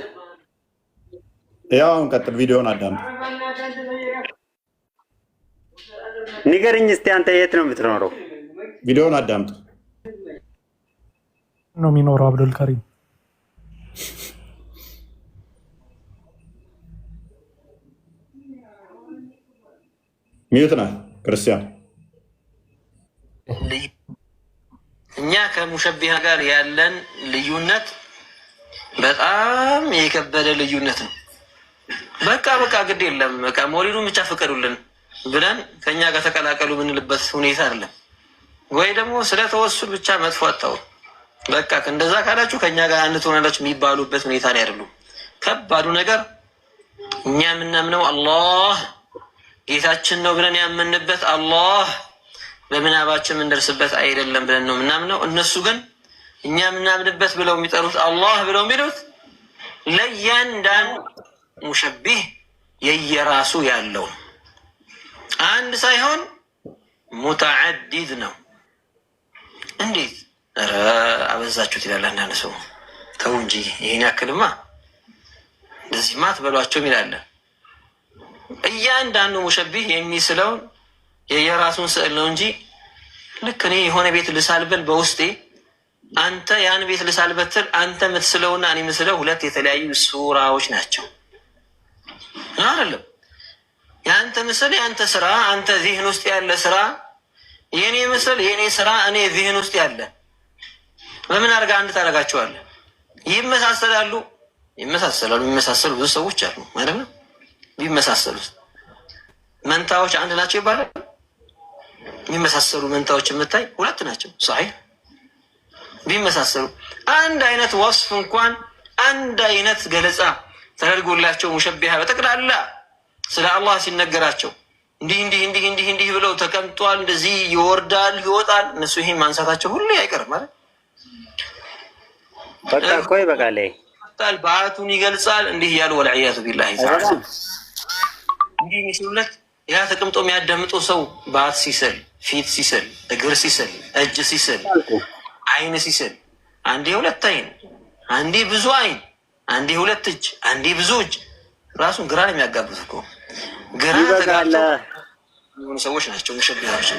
ያው ቀጥል፣ ቪዲዮውን አዳምጥ። ንገርኝ እስቲ አንተ የት ነው የምትኖረው? ቪዲዮውን አዳምጥ። ነው የሚኖረው አብዱል ከሪም ሚዩት ነህ ክርስቲያን። እኛ ከሙሸቢሃ ጋር ያለን ልዩነት በጣም የከበደ ልዩነት ነው። በቃ ግድ የለም በቃ ሞሊዱን ብቻ ፍቀዱልን ብለን ከኛ ጋር ተቀላቀሉ ምንልበት ሁኔታ አይደለም። ወይ ደግሞ ስለ ተወሱል ብቻ መጥፎ አጣው በቃ እንደዛ ካላችሁ ከኛ ጋር አንድ ትሆናላችሁ የሚባሉበት ሁኔታ ላይ አይደሉም። ከባዱ ነገር እኛ የምናምነው አላህ ጌታችን ነው ብለን ያመንበት አላህ በምናባችን የምንደርስበት አይደለም ብለን ነው የምናምነው። እነሱ ግን እኛ የምናምንበት ብለው የሚጠሩት አላህ ብለው የሚሉት ለእያንዳንዱ ሙሸቢህ የየራሱ ያለው አንድ ሳይሆን ሙተዓዲድ ነው። እንዴት አበዛችሁት ይላል አንዳንድ ሰው። ተው እንጂ ይሄን ያክልማ እንደዚህማ አትበሏቸው ይላል። እያንዳንዱ ሙሸቢህ የሚስለውን የየራሱን ስዕል ነው እንጂ ልክ እኔ የሆነ ቤት ልሳልበል በውስጤ አንተ ያን ቤት ልሳልበትል አንተ የምትስለውና እኔ የምስለው ሁለት የተለያዩ ሱራዎች ናቸው አይደለም። የአንተ ምስል የአንተ ስራ፣ አንተ ዚህን ውስጥ ያለ ስራ፣ የኔ ምስል የኔ ስራ እኔ ዚህን ውስጥ ያለ በምን አድርጋ አንድ ታደርጋቸዋለህ? ይመሳሰላሉ። የሚመሳሰሉ ብዙ ሰዎች አሉ ማለት ነው። ቢመሳሰሉት መንታዎች አንድ ናቸው ይባላል። የሚመሳሰሉ መንታዎች የምታይ ሁለት ናቸው። ሳይ ቢመሳሰሉ አንድ አይነት ወስፍ እንኳን አንድ አይነት ገለጻ ተደርጎላቸው ሙሸቢሃ በጠቅላላ ስለ አላህ ሲነገራቸው እንዲህ ብለው ተቀምጧል፣ እንደዚህ ይወርዳል ይወጣል። እነሱ ይሄን ማንሳታቸው ሁሉ አይቀርም ማለት በቃ ቆይ በቃ ላይ በአቱን ይገልጻል እንዲህ እያሉ ወልዒያዙ ቢላሂ ተዓላ እንዲህ ሚስሉለት ያ ተቀምጦ የሚያዳምጡ ሰው ባት ሲስል፣ ፊት ሲስል፣ እግር ሲስል፣ እጅ ሲስል፣ አይን ሲስል፣ አንዴ ሁለት አይን፣ አንዴ ብዙ አይን፣ አንዴ ሁለት እጅ፣ አንዴ ብዙ እጅ ራሱን ግራ የሚያጋቡት እኮ ግራ ተጋብተው የሆኑ ሰዎች ናቸው ሙሸቢሃዎች።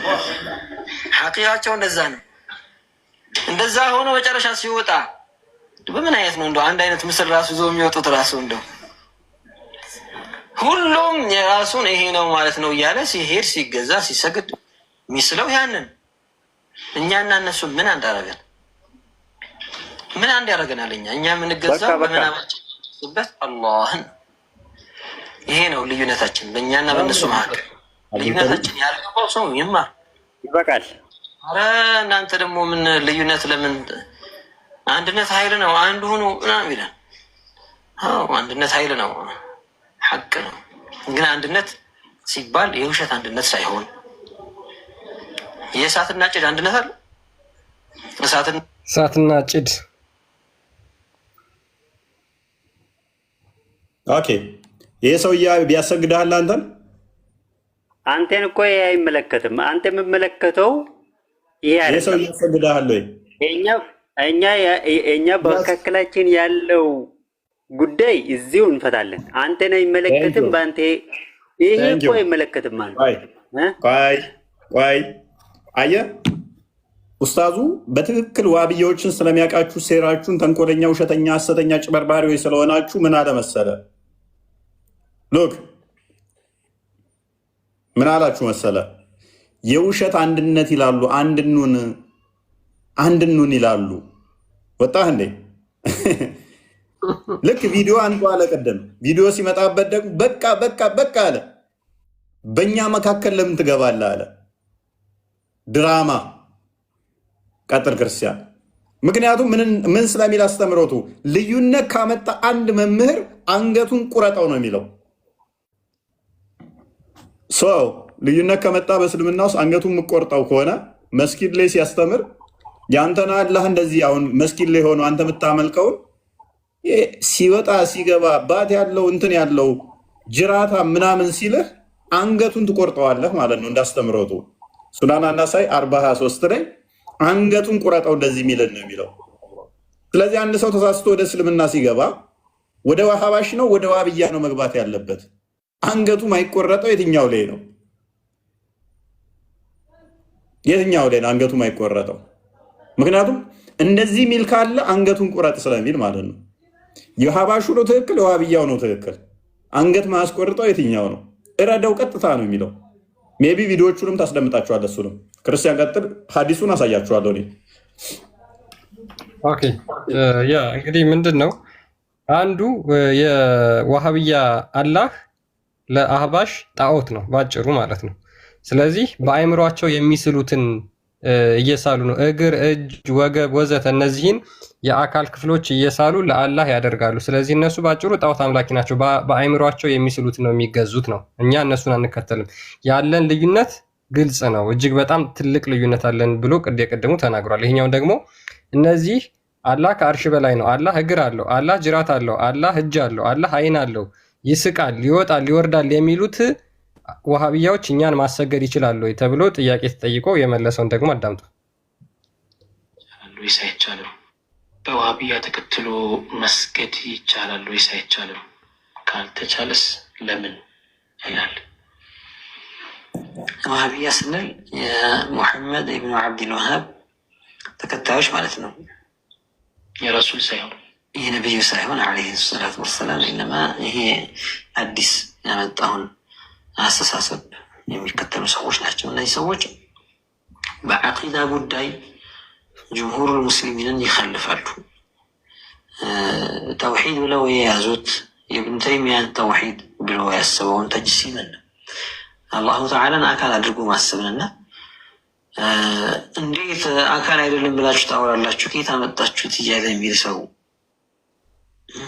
ሐቂቃቸው እንደዛ ነው። እንደዛ ሆኖ መጨረሻ ሲወጣ በምን አይነት ነው እንደው አንድ አይነት ምስል ራሱ ይዞ የሚወጡት ራሱ እንደው ሁሉም የራሱን ይሄ ነው ማለት ነው እያለ ሲሄድ ሲገዛ ሲሰግድ ሚስለው ያንን እኛና እነሱ ምን አንዳረገን? ምን አንድ ያደርገናል? እኛ የምንገዛው በምናባችንበት አላህን። ይሄ ነው ልዩነታችን በእኛና በእነሱ መካከል። ልዩነታችን ያልገባው ሰው ይማር። ይበቃል። አረ እናንተ ደግሞ ምን ልዩነት? ለምን አንድነት ኃይል ነው፣ አንድ ሁኑ ምናምን ይላል። አዎ አንድነት ኃይል ነው፣ ሐቅ ነው። ግን አንድነት ሲባል የውሸት አንድነት ሳይሆን የእሳትና ጭድ አንድነት አለ። እሳትና ጭድ ኦኬ። ይሄ ሰውዬ ቢያሰግድሃል አንተን እኮ ይሄ አይመለከትም። አንተ የምመለከተው ይሄ አይደለም። ይሄ ሰውዬ ያሰግድሃል ወይ? እኛ በመካከላችን ያለው ጉዳይ እዚሁ እንፈታለን። አንተን አይመለከትም። በአንተ ይሄ እኮ አይመለከትም ማለት ቆይ አየህ፣ ኡስታዙ በትክክል ዋብያዎችን ስለሚያውቃችሁ ሴራችሁን፣ ተንኮለኛ፣ ውሸተኛ፣ ሐሰተኛ ጭበርባሪዎች ስለሆናችሁ ምን አለ መሰለ? ሎክ ምን አላችሁ መሰለ? የውሸት አንድነት ይላሉ፣ አንድኑን ይላሉ። ወጣህ እንዴ? ልክ ቪዲዮ አንዱ አለ ቀደም ቪዲዮ ሲመጣበት ደግሞ በቃ አለ። በእኛ መካከል ለምን ትገባለህ አለ። ድራማ ቀጥል ክርስቲያን። ምክንያቱም ምን ስለሚል አስተምሮቱ ልዩነት ካመጣ አንድ መምህር አንገቱን ቁረጠው ነው የሚለው። ሰው ልዩነት ከመጣ በእስልምና ውስጥ አንገቱን የምቆርጠው ከሆነ መስጊድ ላይ ሲያስተምር ያንተና አላህ እንደዚህ አሁን መስጊድ ላይ ሆኖ አንተ የምታመልከውን ሲወጣ ሲገባ ባት ያለው እንትን ያለው ጅራታ ምናምን ሲልህ አንገቱን ትቆርጠዋለህ ማለት ነው። እንዳስተምሮቱ ሱናን አናሳይ 423 ላይ አንገቱን ቁረጠው እንደዚህ የሚልን ነው የሚለው። ስለዚህ አንድ ሰው ተሳስቶ ወደ እስልምና ሲገባ ወደ ዋሃባሽ ነው ወደ ዋብያ ነው መግባት ያለበት። አንገቱ ማይቆረጠው የትኛው ላይ ነው? የትኛው ላይ ነው አንገቱ ማይቆረጠው? ምክንያቱም እንደዚህ ሚል ካለ አንገቱን ቁረጥ ስለሚል ማለት ነው። የዋሃባሹ ነው ትክክል፣ የዋብያው ነው ትክክል። አንገት ማያስቆርጠው የትኛው ነው? እረደው ቀጥታ ነው የሚለው። ሜቢ ቪዲዮዎቹንም ታስደምጣችኋለህ። እሱንም ክርስቲያን ቀጥል፣ ሀዲሱን አሳያችኋለሁ እኔ። ኦኬ ያ እንግዲህ ምንድን ነው አንዱ የዋሃብያ አላህ ለአህባሽ ጣዖት ነው ባጭሩ ማለት ነው። ስለዚህ በአእምሯቸው የሚስሉትን እየሳሉ ነው። እግር፣ እጅ፣ ወገብ ወዘተ እነዚህን የአካል ክፍሎች እየሳሉ ለአላህ ያደርጋሉ። ስለዚህ እነሱ ባጭሩ ጣዖት አምላኪ ናቸው። በአእምሯቸው የሚስሉት ነው የሚገዙት ነው። እኛ እነሱን አንከተልም። ያለን ልዩነት ግልጽ ነው። እጅግ በጣም ትልቅ ልዩነት አለን ብሎ የቀደሙ ተናግሯል። ይሄኛውን ደግሞ እነዚህ አላህ ከአርሽ በላይ ነው፣ አላህ እግር አለው፣ አላህ ጅራት አለው፣ አላህ እጅ አለው፣ አላህ አይን አለው፣ ይስቃል፣ ይወጣል፣ ይወርዳል የሚሉት ዋሃብያዎች እኛን ማሰገድ ይችላሉ ወይ ተብሎ ጥያቄ ተጠይቆ የመለሰውን ደግሞ አዳምጡ። ወይስ አይቻልም? በዋሃብያ ተከትሎ መስገድ ይቻላል ወይስ አይቻልም? ካልተቻለስ ለምን ይላል? ዋሃብያ ስንል የሙሐመድ ኢብኑ አብዱልዋሃብ ተከታዮች ማለት ነው። የረሱል ሳይሆን የነቢዩ ሳይሆን ዓለይሂ ሰላቱ ወሰላም። ኢነማ ይሄ አዲስ ያመጣውን አስተሳሰብ የሚከተሉ ሰዎች ናቸው። እነዚህ ሰዎች በዓቂዳ ጉዳይ ጅምሁር ሙስሊሚንን ይኸልፋሉ። ተውሒድ ብለው የያዙት የኢብኑ ተይሚያን ተውሒድ ብለው ያስበውን ተጅሲምን አላሁ ተዓላን አካል አድርጎ ማሰብንና እንዴት አካል አይደለም ብላችሁ ታወራላችሁ? ከየት አመጣችሁት እያለ የሚል ሰው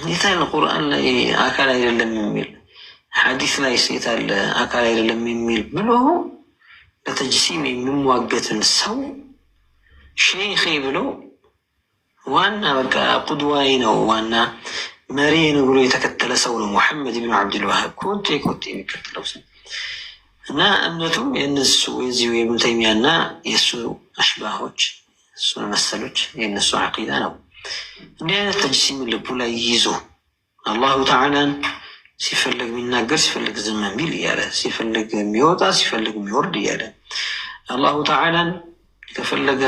የታለ? ቁርአን ላይ አካል አይደለም የሚል ሐዲስ ላይ ሴት አለ አካል አይደለም የሚል ብሎ ለተጅሲም የሚሟገትን ሰው ሼኼ ብሎ ዋና በቃ ቁድዋይ ነው ዋና መሪ ነው ብሎ የተከተለ ሰው ነው ሙሐመድ ብን አብዱልዋሃብ። ኮቴ የሚከተለው ሰው እና እምነቱም የእነሱ የዚሁ የኢብኑ ተይሚያና የእሱ አሽባሆች እሱን መሰሎች የእነሱ ዓቂዳ ነው። እንዲህ አይነት ተጅሲም ልቡ ላይ ይዞ አላሁ ተዓላን ሲፈልግ የሚናገር ሲፈልግ ዝም የሚል እያለ ሲፈልግ የሚወጣ ሲፈልግ የሚወርድ እያለ አላሁ ተዓላን ከፈለገ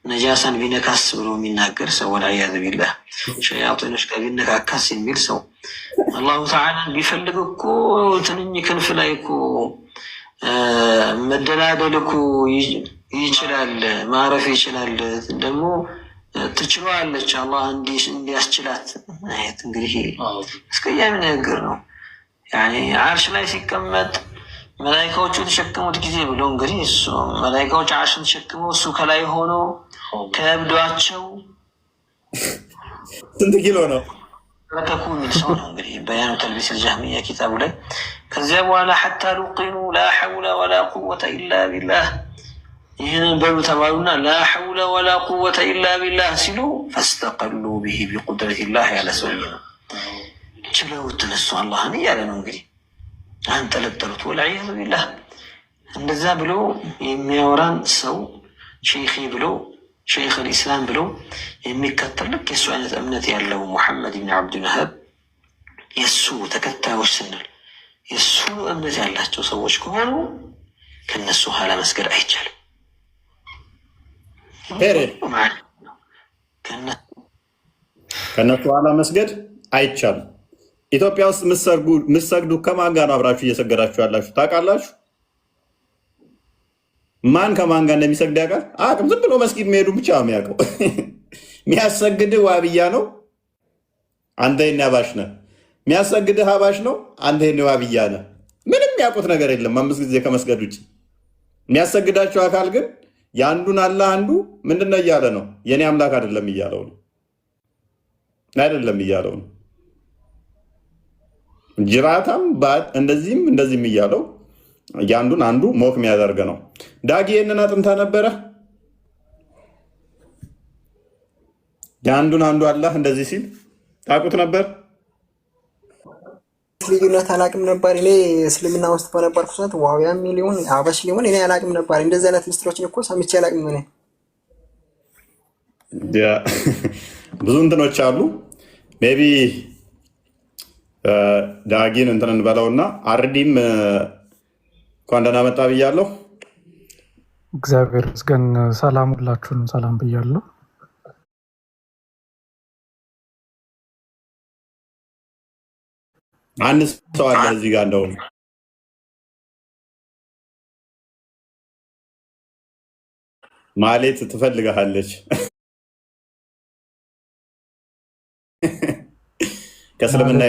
ነጃሳን ቢነካስ ብሎ የሚናገር ሰው ወልዓያዙ ቢላህ ሸያጢኖች ጋር ቢነካካስ የሚል ሰው አላሁ ተዓላን ቢፈልግ እኮ ትንኝ ክንፍ ላይ እኮ መደላደል እኮ ይችላል፣ ማረፍ ይችላል። ደግሞ ትችላለች አላህ እንዲያስችላት። እንግዲህ አስቀያሚ ነገር ነው። ያኔ አርሽ ላይ ሲቀመጥ መላኢካዎቹ ተሸክሙት ጊዜ ብሎ እንግዲህ እሱ መላኢካዎች አርሽን ተሸክመው እሱ ከላይ ሆኖ ከብዷቸው ስንት ኪሎ ነው ረከኩ የሚል ሰው ነው እንግዲህ በያኑ ተልቢስ አልጀህሚያ ኪታቡ ላይ። ከዚያ በኋላ ሐታ ሉቂኑ ላ ሐውለ ወላ ቁወተ ኢላ ቢላህ ይህንን በሉ ተባሉና ላ ሐውለ ወላ ቁወተ ኢላ ቢላህ ሲሉ ፈስተቀሉ ብሂ ቢቁድረቲላህ ያለ ሰውዬ ነው። ችለው ተነሱ አላህን እያለ ነው እንግዲህ አንጠለጠሉት። ወልዓያዙ ቢላህ እንደዛ ብሎ የሚያወራን ሰው ሼኺ ብሎ ሼኽ አልኢስላም ብሎ የሚከተል ልክ የእሱ አይነት እምነት ያለው ሙሐመድ ብን ዓብድልወሃብ የእሱ ተከታዮች ስንል የእሱ እምነት ያላቸው ሰዎች ከሆኑ ከነሱ ኋላ መስገድ አይቻልም። ከነሱ ኋላ መስገድ አይቻልም። ኢትዮጵያ ውስጥ ምሰግዱ ከማን ጋር ነው አብራችሁ እየሰገዳችሁ ያላችሁ ታውቃላችሁ? ማን ከማን ጋር እንደሚሰግድ ያውቃል? አቅም ዝም ብሎ መስጊድ መሄዱ ብቻ ነው የሚያውቀው። የሚያሰግድህ ዋብያ ነው፣ አንተ የኔ አባሽ ነህ። የሚያሰግድህ አባሽ ነው፣ አንተ የኔ ዋብያ ነህ። ምንም የሚያውቁት ነገር የለም 5 ጊዜ ከመስገድ ውጭ። የሚያሰግዳቸው አካል ግን የአንዱን አላህ አንዱ ምንድነው እያለ ነው? የኔ አምላክ አይደለም እያለው ነው። አይደለም እያለው ነው። ጅራታም እንደዚህም እንደዚህም እያለው ያንዱን አንዱ ሞክ የሚያደርግ ነው። ዳጊ ይህንን አጥንታ ነበረ። ያንዱን አንዱ አላህ እንደዚህ ሲል ታውቁት ነበር? ልዩነት አላቅም ነበር። እኔ እስልምና ውስጥ በነበርኩ ሰዓት ዋውያም ሊሆን አበሽ ሊሆን እኔ አላቅም ነበር። እንደዚህ አይነት ምስጢሮችን እኮ ሰምቼ አላቅም። እኔ ብዙ እንትኖች አሉ። ሜይ ቢ ዳጊን እንትን እንበለውና አርዲም እንኳን ደህና መጣ ብያለሁ። እግዚአብሔር ይመስገን። ሰላም ሁላችሁንም ሰላም ብያለሁ። አንድ ሰው አለ እዚህ ጋር እንደው ማለት ትፈልጋለች ከእስልምና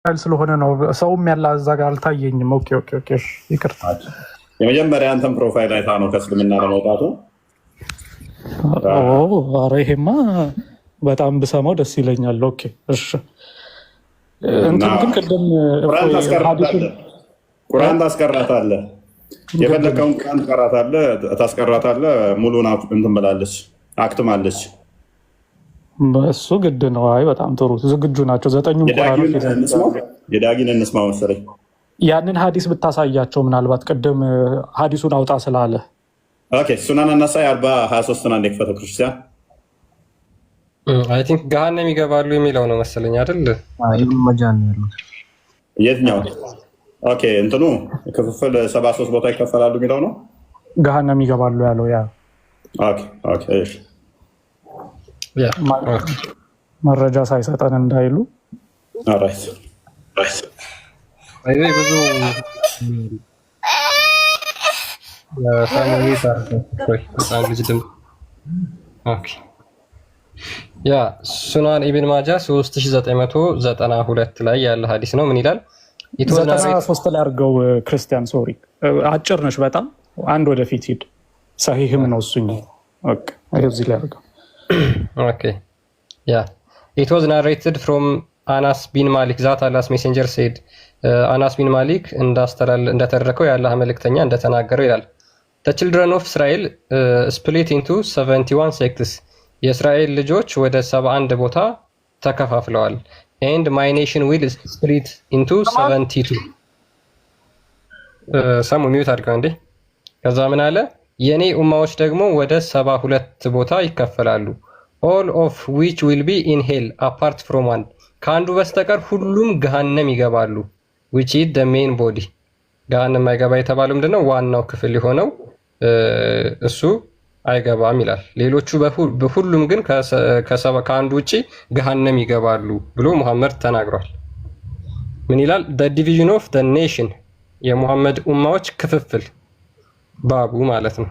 ስለሆነ ነው። ሰውም ያለ እዛ ጋር አልታየኝም። ኦኬ ኦኬ ኦኬ ይቅርታ። የመጀመሪያ አንተም ፕሮፋይል አይታ ነው ከእስልምና ለመውጣቱ? ኧረ ይሄማ በጣም ብሰማው ደስ ይለኛል። ኦኬ እሺ። እንትን ግን ቅድም ቁርአን ታስቀራታለህ፣ የፈለከውን ቁርአን ታስቀራታለህ። ሙሉን እንትን ብላለች፣ አክትማለች። እሱ ግድ ነው። አይ በጣም ጥሩ ዝግጁ ናቸው። 9ኙም ቁርአኖች የዳጊን እንስማ መሰለኝ። ያንን ሀዲስ ብታሳያቸው ምናልባት ቅድም ሀዲሱን አውጣ ስላለ ኦኬ። ሱናን አናሳይ 40:23 አንዴ ክፈተው ክርስቲያን። አይ ቲንክ ገሃነም ይገባሉ የሚለው ነው መሰለኝ አይደል? የትኛው? ኦኬ እንትኑ ክፍፍል 73 ቦታ ይከፈላሉ የሚለው ነው። ገሃነም ይገባሉ ያለው ያ። ኦኬ ኦኬ እሺ። መረጃ ሳይሰጠን እንዳይሉ። ኦራይት ራይት። አይ ብዙ ፋሚሊ ያ ሱናን ኢብን ማጃ 3992 ላይ ያለ ሀዲስ ነው። ምን ይላል? 93 ላይ አድርገው ክርስቲያን። ሶሪ አጭር ነሽ በጣም አንድ ወደፊት ሂድ። ሰሂህም ነው እሱኛው። ኦኬ እዚህ ላይ አድርገው። Okay. Yeah. It was narrated from Anas bin Malik that Allah's messenger said. Anas bin Malik እንደተረከው የአላህ መልእክተኛ እንደተናገረው ይላል። The children of Israel split into 71 sects. የእስራኤል ልጆች ወደ 71 ቦታ ተከፋፍለዋል። And my nation will split into 72. ሰሙ ሚዩት አድርገው እንዴ። ከዛ ምን አለ? የኔ ኡማዎች ደግሞ ወደ 72 ቦታ ይከፈላሉ። all of which will be in hell apart from one ከአንዱ በስተቀር ሁሉም ገሃነም ይገባሉ። which is the main body ገሃነም አይገባ የተባለው ምንድነው? ዋናው ክፍል የሆነው እሱ አይገባም ይላል። ሌሎቹ በሁሉም ግን ከአንዱ ውጪ ገሃነም ይገባሉ ብሎ ሙሐመድ ተናግሯል። ምን ይላል? the division of the nation የሙሐመድ ኡማዎች ክፍፍል ባቡ ማለት ነው።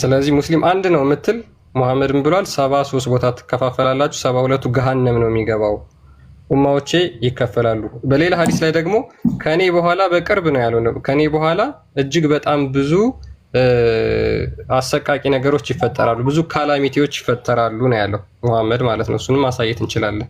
ስለዚህ ሙስሊም አንድ ነው የምትል ሙሐመድም ብሏል 73 ቦታ ትከፋፈላላችሁ፣ 72ቱ ገሃነም ነው የሚገባው፣ ኡማዎቼ ይከፈላሉ። በሌላ ሐዲስ ላይ ደግሞ ከኔ በኋላ በቅርብ ነው ያለው ነው ከኔ በኋላ እጅግ በጣም ብዙ አሰቃቂ ነገሮች ይፈጠራሉ፣ ብዙ ካላሚቲዎች ይፈጠራሉ ነው ያለው ሙሐመድ ማለት ነው። እሱንም ማሳየት እንችላለን።